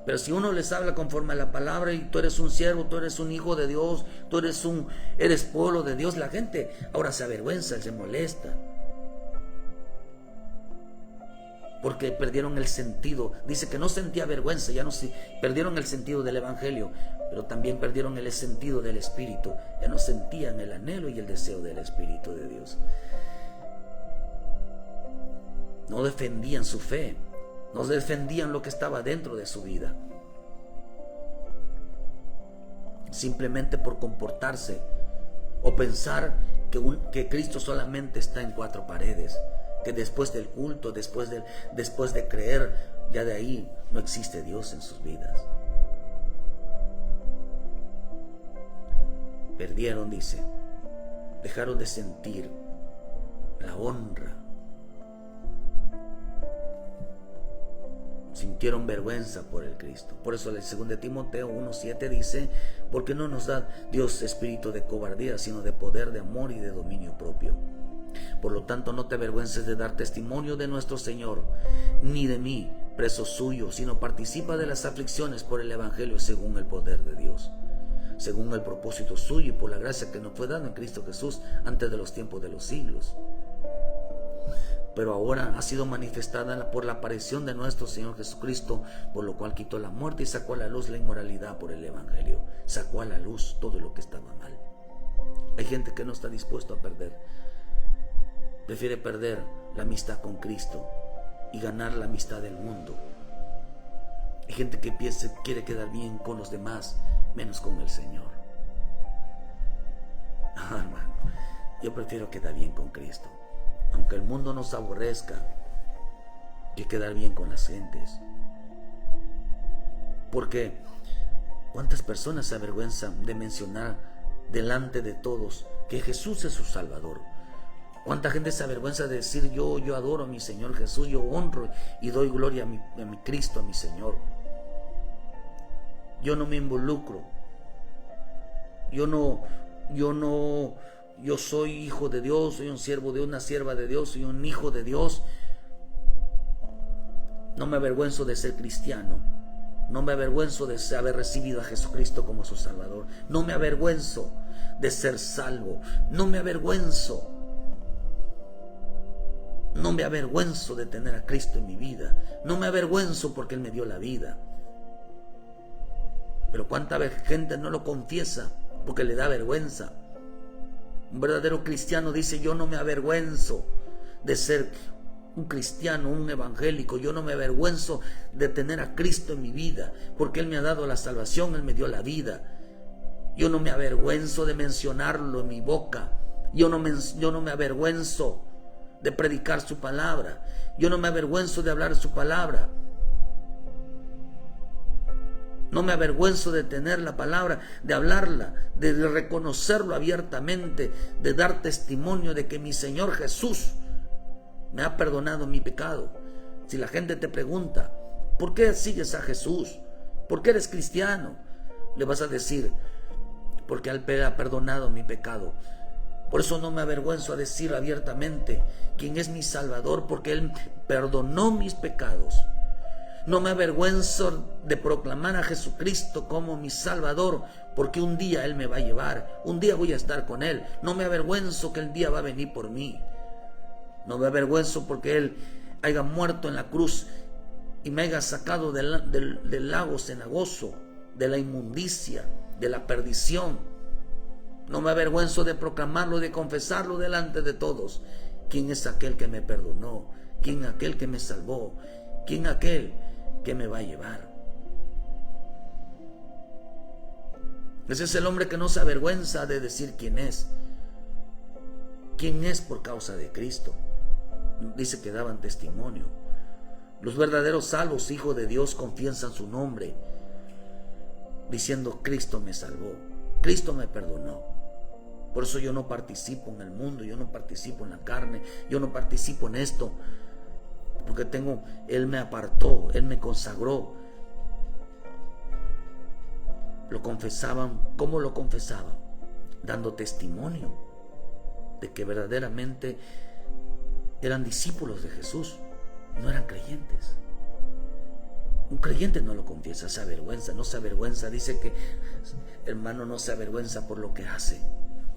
Pero si uno les habla conforme a la palabra y tú eres un siervo, tú eres un hijo de Dios, tú eres pueblo de Dios, la gente ahora se avergüenza, se molesta. Porque perdieron el sentido. Dice que no sentía vergüenza, perdieron el sentido del Evangelio, pero también perdieron el sentido del Espíritu. Ya no sentían el anhelo y el deseo del Espíritu de Dios. No defendían su fe, no defendían lo que estaba dentro de su vida. Simplemente por comportarse o pensar que Cristo solamente está en 4 paredes, que después del culto, después de creer, ya de ahí no existe Dios en sus vidas. Perdieron, dice, dejaron de sentir la honra, sintieron vergüenza por el Cristo. Por eso el 2 Timoteo 1:7 dice: porque no nos da Dios espíritu de cobardía, sino de poder, de amor y de dominio propio. Por lo tanto, no te avergüences de dar testimonio de nuestro Señor, ni de mí, preso suyo, sino participa de las aflicciones por el Evangelio según el poder de Dios, según el propósito suyo y por la gracia que nos fue dada en Cristo Jesús antes de los tiempos de los siglos. Pero ahora ha sido manifestada por la aparición de nuestro Señor Jesucristo, por lo cual quitó la muerte y sacó a la luz la inmoralidad por el Evangelio. Sacó a la luz todo lo que estaba mal. Hay gente que no está dispuesto a perder. Prefiere perder la amistad con Cristo y ganar la amistad del mundo. Hay gente que quiere quedar bien con los demás, menos con el Señor. Hermano, yo prefiero quedar bien con Cristo. Aunque el mundo nos aborrezca, que quedar bien con las gentes. Porque ¿cuántas personas se avergüenzan de mencionar delante de todos que Jesús es su Salvador? ¿Cuánta gente se avergüenza de decir yo adoro a mi Señor Jesús, yo honro y doy gloria a mi Cristo, a mi Señor? Yo no me involucro. Yo soy hijo de Dios, soy un siervo de Dios, una sierva de Dios, soy un hijo de Dios. No me avergüenzo de ser cristiano. No me avergüenzo de haber recibido a Jesucristo como su Salvador. No me avergüenzo de ser salvo. No me avergüenzo. No me avergüenzo de tener a Cristo en mi vida. No me avergüenzo porque Él me dio la vida. Pero cuánta gente no lo confiesa porque le da vergüenza. Un verdadero cristiano dice: yo no me avergüenzo de ser un cristiano, un evangélico. Yo no me avergüenzo de tener a Cristo en mi vida, porque Él me ha dado la salvación, Él me dio la vida. Yo no me avergüenzo de mencionarlo en mi boca. Yo no me avergüenzo de predicar su palabra. Yo no me avergüenzo de hablar su palabra. No me avergüenzo de tener la palabra, de hablarla, de reconocerlo abiertamente, de dar testimonio de que mi Señor Jesús me ha perdonado mi pecado. Si la gente te pregunta: ¿por qué sigues a Jesús? ¿Por qué eres cristiano? Le vas a decir: porque Él ha perdonado mi pecado. Por eso no me avergüenzo a decir abiertamente quién es mi Salvador, porque Él perdonó mis pecados. No me avergüenzo de proclamar a Jesucristo como mi Salvador, porque un día Él me va a llevar, un día voy a estar con Él. No me avergüenzo que el día va a venir por mí. No me avergüenzo porque Él haya muerto en la cruz y me haya sacado del lago cenagoso, de la inmundicia, de la perdición. No me avergüenzo de proclamarlo, de confesarlo delante de todos. ¿Quién es aquel que me perdonó? ¿Quién es aquel que me salvó? ¿Quién es aquel que me va a llevar? Ese es el hombre que no se avergüenza de decir quién es. ¿Quién es por causa de Cristo? Dice que daban testimonio. Los verdaderos salvos, hijos de Dios, confiesan su nombre, diciendo: Cristo me salvó, Cristo me perdonó. Por eso yo no participo en el mundo, yo no participo en la carne, yo no participo en esto, porque Él me apartó, Él me consagró. Lo confesaban. ¿Cómo lo confesaban? Dando testimonio de que verdaderamente eran discípulos de Jesús, no eran creyentes. Un creyente no lo confiesa, se avergüenza, no se avergüenza. Dice que, hermano, no se avergüenza por lo que hace.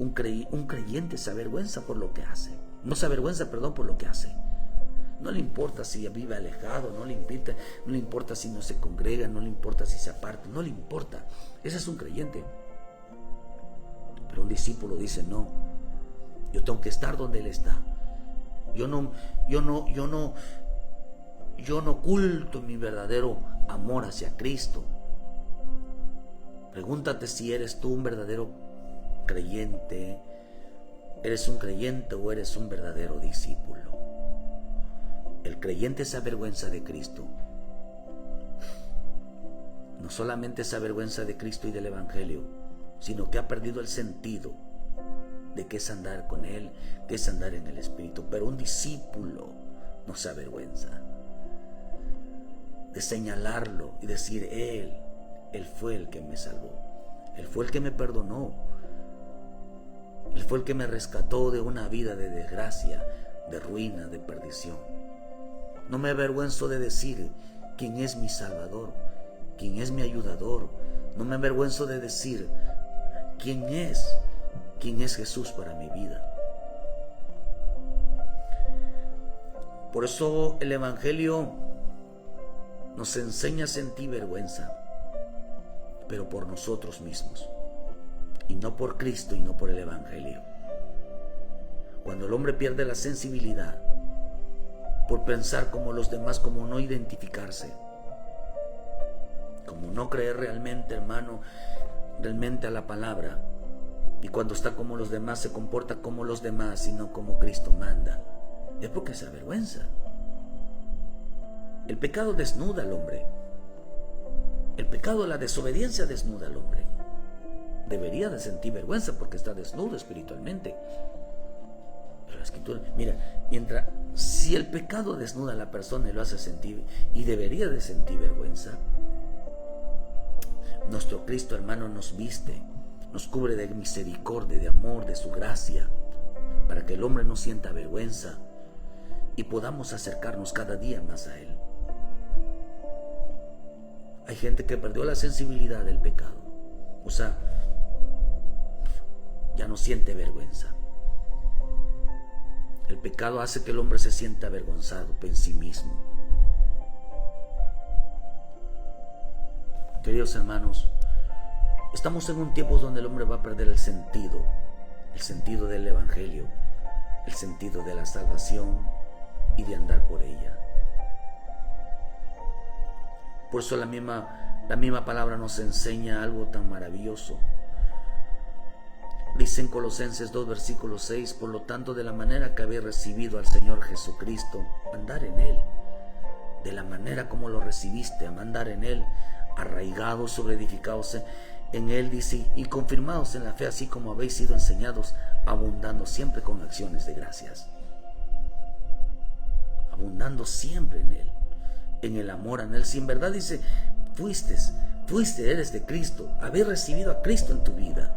Un creyente se avergüenza por lo que hace. No se avergüenza, por lo que hace. No le importa si vive alejado, no le importa si no se congrega, no le importa si se aparta, no le importa. Ese es un creyente. Pero un discípulo dice: no, yo tengo que estar donde Él está. Yo no oculto mi verdadero amor hacia Cristo. Pregúntate si eres tú un verdadero creyente, ¿Eres un creyente o eres un verdadero discípulo? El creyente se avergüenza de Cristo. No solamente se avergüenza de Cristo y del Evangelio, sino que ha perdido el sentido de qué es andar con Él, qué es andar en el Espíritu. Pero un discípulo no se avergüenza de señalarlo y decir: Él fue el que me salvó, Él fue el que me perdonó, Él fue el que me rescató de una vida de desgracia, de ruina, de perdición. No me avergüenzo de decir quién es mi Salvador, quién es mi ayudador. No me avergüenzo de decir quién es Jesús para mi vida. Por eso el Evangelio nos enseña a sentir vergüenza, pero por nosotros mismos, y no por Cristo y no por el Evangelio. Cuando el hombre pierde la sensibilidad por pensar como los demás, como no identificarse, como no creer realmente, hermano, realmente a la palabra, y cuando está como los demás se comporta como los demás y no como Cristo manda, es porque se avergüenza. El pecado desnuda al hombre. El pecado, la desobediencia desnuda al hombre. Debería de sentir vergüenza porque está desnudo espiritualmente. Pero la Escritura, mira, si el pecado desnuda a la persona y lo hace sentir, y debería de sentir vergüenza, nuestro Cristo, hermano, nos viste, nos cubre de misericordia, de amor, de su gracia, para que el hombre no sienta vergüenza y podamos acercarnos cada día más a Él. Hay gente que perdió la sensibilidad del pecado, o sea, ya no siente vergüenza. El pecado hace que el hombre se sienta avergonzado en sí mismo. Queridos hermanos, estamos en un tiempo donde el hombre va a perder el sentido del Evangelio, el sentido de la salvación y de andar por ella. Por eso la misma palabra nos enseña algo tan maravilloso. Dice en Colosenses 2, versículo 6: por lo tanto, de la manera que habéis recibido al Señor Jesucristo, andar en Él. De la manera como lo recibiste, a andar en Él, arraigados, sobreedificados en Él, dice, y confirmados en la fe, así como habéis sido enseñados, abundando siempre con acciones de gracias. Abundando siempre en Él, en el amor en Él. Si en verdad, dice, eres de Cristo, habéis recibido a Cristo en tu vida,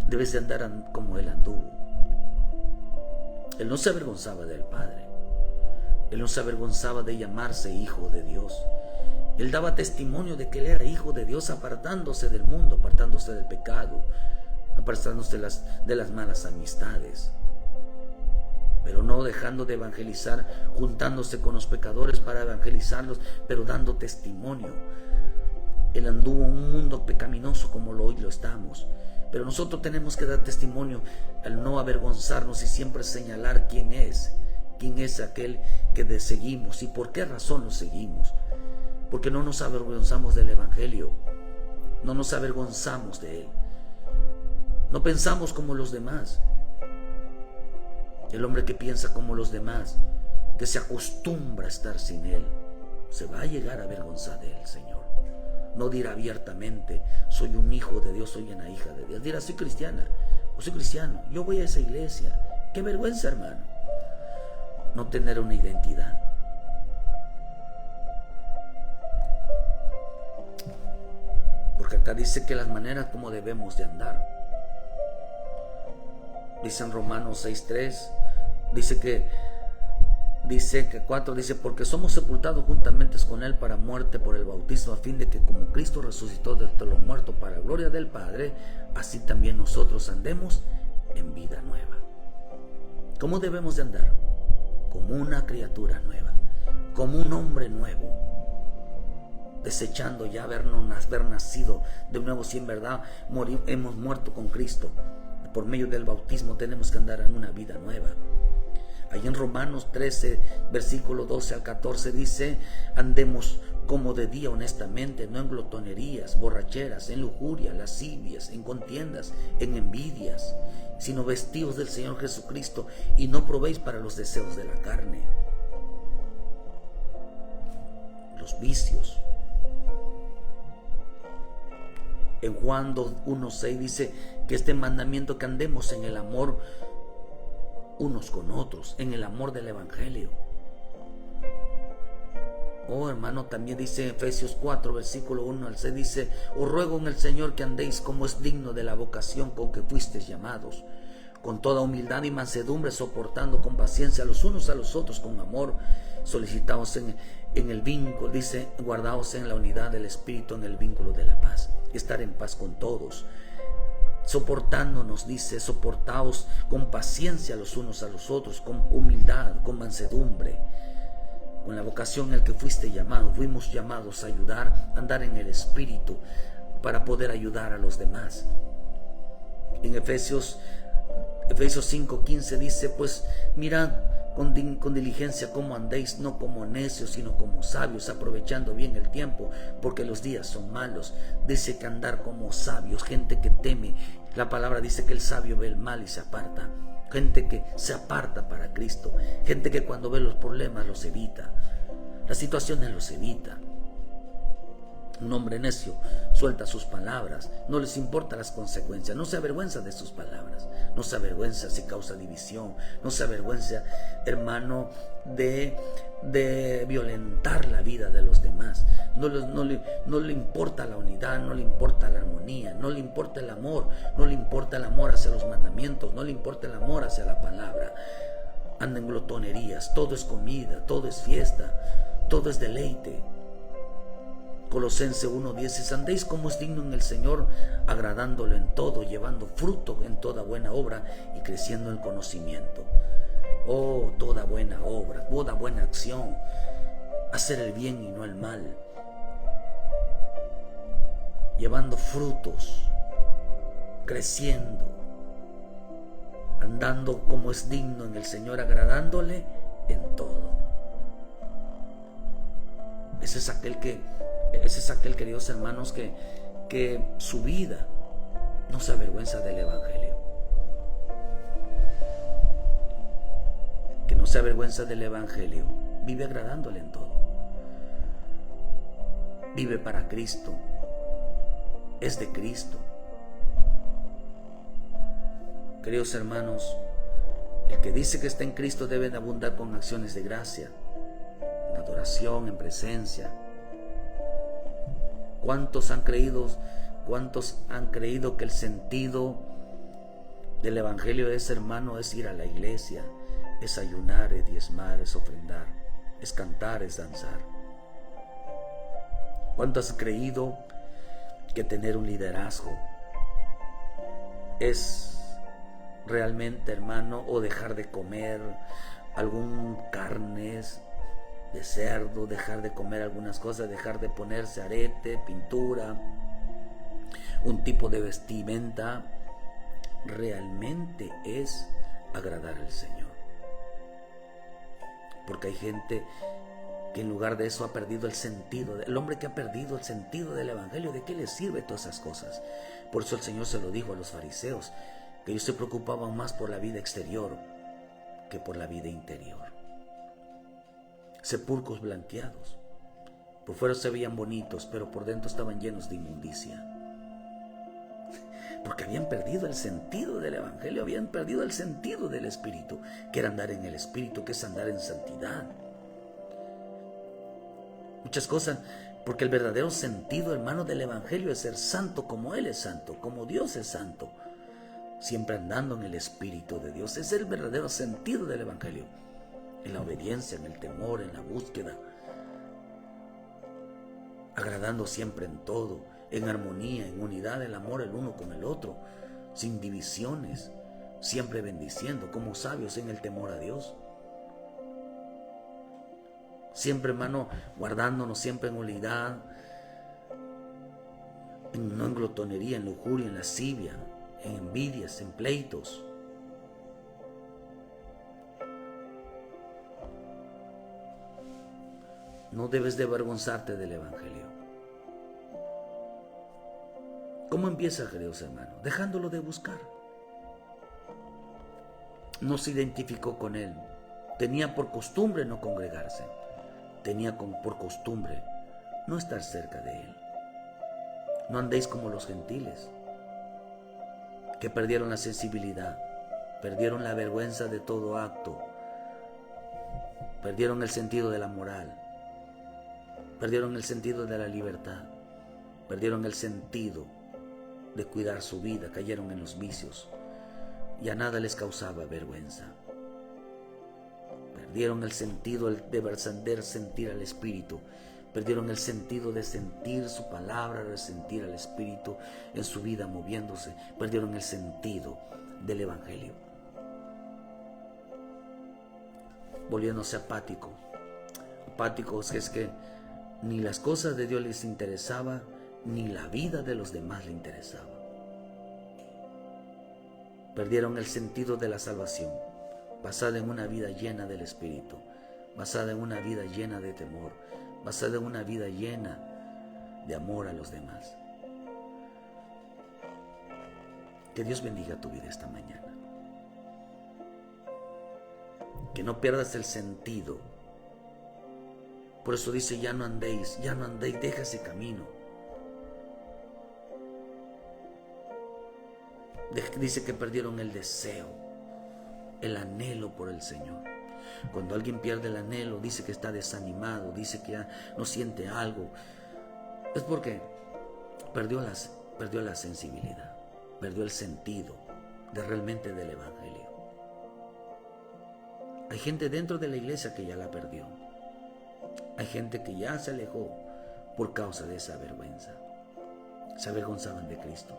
debes de andar como Él anduvo. Él no se avergonzaba del Padre. Él no se avergonzaba de llamarse hijo de Dios. Él daba testimonio de que Él era hijo de Dios, apartándose del mundo, apartándose del pecado, apartándose de las malas amistades, pero no dejando de evangelizar, juntándose con los pecadores para evangelizarlos, pero dando testimonio. Él anduvo en un mundo pecaminoso como hoy lo estamos, pero nosotros tenemos que dar testimonio al no avergonzarnos y siempre señalar quién es aquel que seguimos y por qué razón lo seguimos. Porque no nos avergonzamos del Evangelio, no nos avergonzamos de Él, no pensamos como los demás. El hombre que piensa como los demás, que se acostumbra a estar sin Él, se va a llegar a avergonzar de Él, Señor. No dirá abiertamente, soy un hijo de Dios, soy una hija de Dios. Dirá, soy cristiana o soy cristiano, yo voy a esa iglesia. Qué vergüenza, hermano, no tener una identidad. Porque acá dice que las maneras como debemos de andar. Dice en Romanos 6:3, dice 4, dice, porque somos sepultados juntamente con Él para muerte por el bautismo, a fin de que como Cristo resucitó de entre los muertos para gloria del Padre, así también nosotros andemos en vida nueva. ¿Cómo debemos de andar? Como una criatura nueva, como un hombre nuevo, desechando ya haber nacido de nuevo. Si en verdad hemos muerto con Cristo, por medio del bautismo tenemos que andar en una vida nueva. Ahí en Romanos 13, versículo 12 al 14 dice, andemos como de día honestamente, no en glotonerías, borracheras, en lujuria, lascivias, en contiendas, en envidias, sino vestidos del Señor Jesucristo, y no probéis para los deseos de la carne. Los vicios. En Juan 1:6 dice que este mandamiento, que andemos en el amor unos con otros, en el amor del Evangelio. Oh, hermano, también dice en Efesios 4, versículo 1 al 6, dice: os ruego en el Señor que andéis como es digno de la vocación con que fuisteis llamados, con toda humildad y mansedumbre, soportando con paciencia los unos a los otros con amor, solicitaos en el vínculo, dice, guardaos en la unidad del Espíritu, en el vínculo de la paz, estar en paz con todos, soportándonos, dice, soportaos con paciencia los unos a los otros, con humildad, con mansedumbre, con la vocación en la que fuiste llamado. Fuimos llamados a ayudar, a andar en el Espíritu, para poder ayudar a los demás. En Efesios 5:15 dice: pues mirad con diligencia cómo andéis, no como necios, sino como sabios, aprovechando bien el tiempo, porque los días son malos. Dice que andar como sabios, gente que teme. La palabra dice que el sabio ve el mal y se aparta. Gente que se aparta para Cristo, gente que cuando ve los problemas los evita, las situaciones los evita. Un hombre necio suelta sus palabras, no les importa las consecuencias, no se avergüenza de sus palabras, no se avergüenza si causa división, no se avergüenza, hermano, de violentar la vida de los demás. No le importa la unidad, no le importa la armonía, no le importa el amor, no le importa el amor hacia los mandamientos, no le importa el amor hacia la palabra. Anda en glotonerías, todo es comida, todo es fiesta, todo es deleite. Colosenses 1:10 dice: andéis como es digno en el Señor, agradándolo en todo, llevando fruto en toda buena obra y creciendo en conocimiento. Oh, toda buena obra, toda buena acción, hacer el bien y no el mal, llevando frutos, creciendo, andando como es digno en el Señor, agradándole en todo. Ese es aquel, queridos hermanos, que su vida no se avergüenza del Evangelio. Que no se avergüenza del Evangelio. Vive agradándole en todo. Vive para Cristo. Es de Cristo. Queridos hermanos, el que dice que está en Cristo debe de abundar con acciones de gracia, en adoración, en presencia. ¿Cuántos han creído que el sentido del Evangelio es, hermano, es ir a la iglesia, es ayunar, es diezmar, es ofrendar, es cantar, es danzar? ¿Cuántos han creído que tener un liderazgo es realmente, hermano, o dejar de comer algún carnes de cerdo, dejar de comer algunas cosas, dejar de ponerse arete, pintura, un tipo de vestimenta? Realmente es agradar al Señor. Porque hay gente que en lugar de eso ha perdido el sentido. El hombre que ha perdido el sentido del Evangelio, ¿de qué le sirve todas esas cosas? Por eso el Señor se lo dijo a los fariseos, que ellos se preocupaban más por la vida exterior que por la vida interior. Sepulcros blanqueados, por fuera se veían bonitos, pero por dentro estaban llenos de inmundicia, porque habían perdido el sentido del Evangelio, habían perdido el sentido del Espíritu, que era andar en el Espíritu, que es andar en santidad. Muchas cosas, porque el verdadero sentido, hermano, del Evangelio es ser santo como Él es santo, como Dios es santo, siempre andando en el Espíritu de Dios. Es el verdadero sentido del Evangelio. En la obediencia, en el temor, en la búsqueda, agradando siempre en todo, en armonía, en unidad, el amor el uno con el otro, sin divisiones, siempre bendiciendo, como sabios en el temor a Dios. Siempre, hermano, guardándonos siempre en unidad, no en glotonería, en lujuria, en lascivia, en envidias, en pleitos. No debes de avergonzarte del Evangelio. ¿Cómo empieza, queridos hermanos? Dejándolo de buscar. No se identificó con él. Tenía por costumbre no congregarse. Tenía por costumbre no estar cerca de él. No andéis como los gentiles, que perdieron la sensibilidad, perdieron la vergüenza de todo acto, perdieron el sentido de la moral, perdieron el sentido de la libertad, perdieron el sentido de cuidar su vida, cayeron en los vicios y a nada les causaba vergüenza. Perdieron el sentido de sentir al Espíritu, perdieron el sentido de sentir su palabra, de sentir al Espíritu en su vida moviéndose, perdieron el sentido del Evangelio, volviéndose apáticos. Apáticos es que ni las cosas de Dios les interesaba, ni la vida de los demás le interesaba. Perdieron el sentido de la salvación, basada en una vida llena del Espíritu, basada en una vida llena de temor, basada en una vida llena de amor a los demás. Que Dios bendiga tu vida esta mañana. Que no pierdas el sentido. Por eso dice, ya no andéis, deja ese camino. Dice que perdieron el deseo, el anhelo por el Señor. Cuando alguien pierde el anhelo, dice que está desanimado, dice que ya no siente algo. Es porque perdió la sensibilidad, perdió el sentido realmente del Evangelio. Hay gente dentro de la iglesia que ya la perdió. Hay gente que ya se alejó por causa de esa vergüenza. Se avergonzaban de Cristo.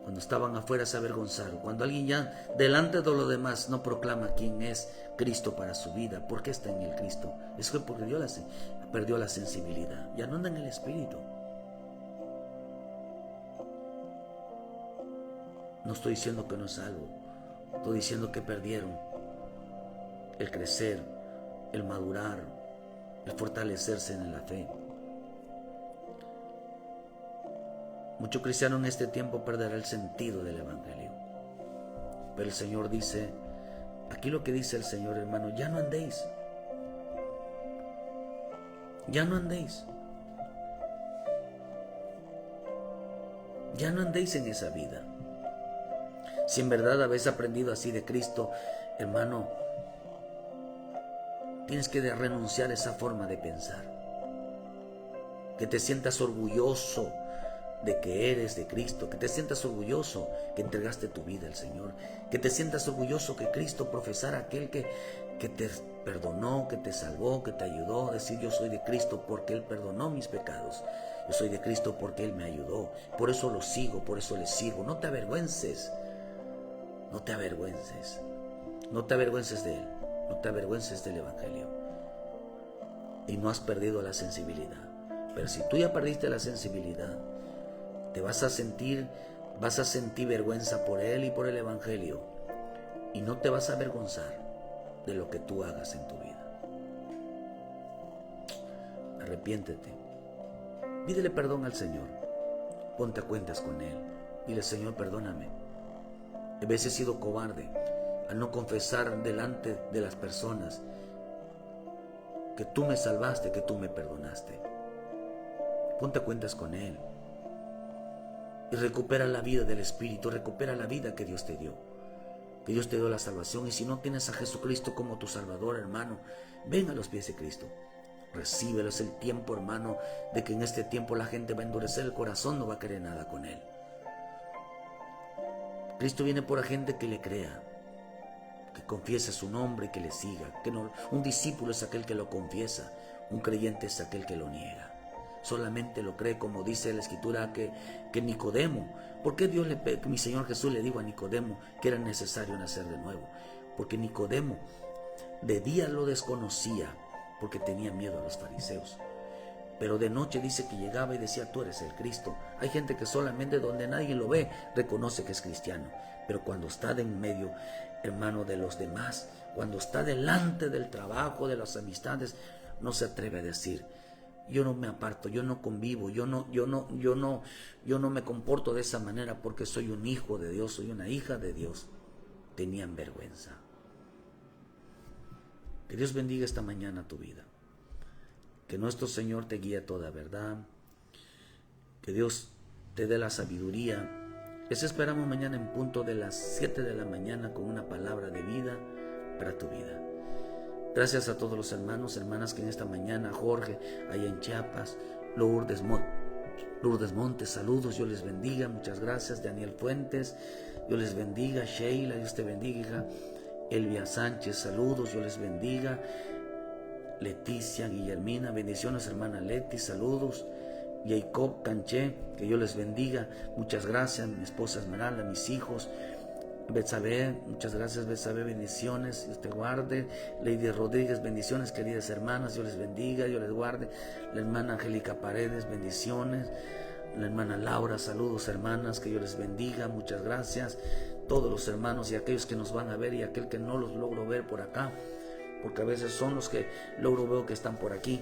Cuando estaban afuera se avergonzaron. Cuando alguien ya delante de los demás no proclama quién es Cristo para su vida, ¿por qué está en el Cristo? Es que porque perdió la sensibilidad. Ya no anda en el Espíritu. No estoy diciendo que no es salvo. Estoy diciendo que perdieron el crecer, el madurar, el fortalecerse en la fe. Mucho cristiano en este tiempo perderá el sentido del Evangelio. Pero el Señor dice, aquí lo que dice el Señor, hermano, ya no andéis. Ya no andéis. Ya no andéis en esa vida. Si en verdad habéis aprendido así de Cristo, hermano, tienes que renunciar a esa forma de pensar. Que te sientas orgulloso de que eres de Cristo, que te sientas orgulloso que entregaste tu vida al Señor, que te sientas orgulloso que Cristo profesara aquel que te perdonó, que te salvó, que te ayudó. Decir, yo soy de Cristo porque Él perdonó mis pecados, yo soy de Cristo porque Él me ayudó, por eso lo sigo, por eso le sirvo. No te avergüences, no te avergüences, no te avergüences de Él, no te avergüences del Evangelio. Y no has perdido la sensibilidad. Pero si tú ya perdiste la sensibilidad, te vas a sentir vergüenza por Él y por el Evangelio, y no te vas a avergonzar de lo que tú hagas en tu vida. Arrepiéntete, pídele perdón al Señor, ponte a cuentas con Él, dile, Señor, perdóname. A veces he sido cobarde al no confesar delante de las personas que tú me salvaste, que tú me perdonaste. Ponte a cuentas con Él y recupera la vida del Espíritu, recupera la vida que Dios te dio. Que Dios te dio la salvación. Y si no tienes a Jesucristo como tu Salvador, hermano, ven a los pies de Cristo. Recíbelo. Es el tiempo, hermano, de que en este tiempo la gente va a endurecer el corazón, no va a querer nada con Él. Cristo viene por la gente que le crea, que confiese su nombre y que le siga. Un discípulo es aquel que lo confiesa, un creyente es aquel que lo niega. Solamente lo cree, como dice la Escritura, que Nicodemo. ¿Por qué mi Señor Jesús le dijo a Nicodemo que era necesario nacer de nuevo? Porque Nicodemo de día lo desconocía, porque tenía miedo a los fariseos. Pero de noche dice que llegaba y decía, tú eres el Cristo. Hay gente que solamente donde nadie lo ve reconoce que es cristiano. Pero cuando está de en medio hermano, de los demás. Cuando está delante del trabajo, de las amistades, no se atreve a decir: yo no me aparto, yo no convivo, yo no me comporto de esa manera porque soy un hijo de Dios, soy una hija de Dios. Tenían vergüenza. Que Dios bendiga esta mañana tu vida. Que nuestro Señor te guíe a toda verdad. Que Dios te dé la sabiduría. Les esperamos mañana en punto de las 7 de la mañana con una palabra de vida para tu vida. Gracias a todos los hermanos, hermanas que en esta mañana, Jorge, allá en Chiapas, Lourdes Montes, saludos, Dios les bendiga, muchas gracias. Daniel Fuentes, Dios les bendiga. Sheila, Dios te bendiga, hija. Elvia Sánchez, saludos, Dios les bendiga. Leticia, Guillermina, bendiciones, hermana Leti, saludos. Jacob Canché, que Dios les bendiga, muchas gracias. Mi esposa Esmeralda, mis hijos, Betsabe, muchas gracias Betsabe, bendiciones, Dios te guarde. Lady Rodríguez, bendiciones, queridas hermanas, Dios les bendiga, Dios les guarde. La hermana Angélica Paredes, bendiciones. La hermana Laura, saludos hermanas, que Dios les bendiga, muchas gracias. Todos los hermanos y aquellos que nos van a ver y aquel que no los logro ver por acá, porque a veces son los que logro ver que están por aquí,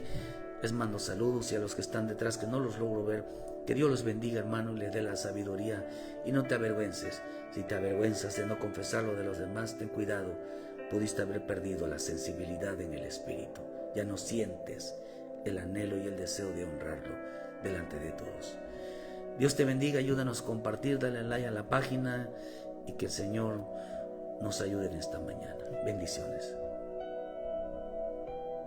les mando saludos, y a los que están detrás que no los logro ver, que Dios los bendiga, hermano, y les dé la sabiduría. Y no te avergüences. Si te avergüenzas de no confesar lo de los demás, ten cuidado, pudiste haber perdido la sensibilidad en el espíritu. Ya no sientes el anhelo y el deseo de honrarlo delante de todos. Dios te bendiga, ayúdanos a compartir, dale like a la página y que el Señor nos ayude en esta mañana. Bendiciones.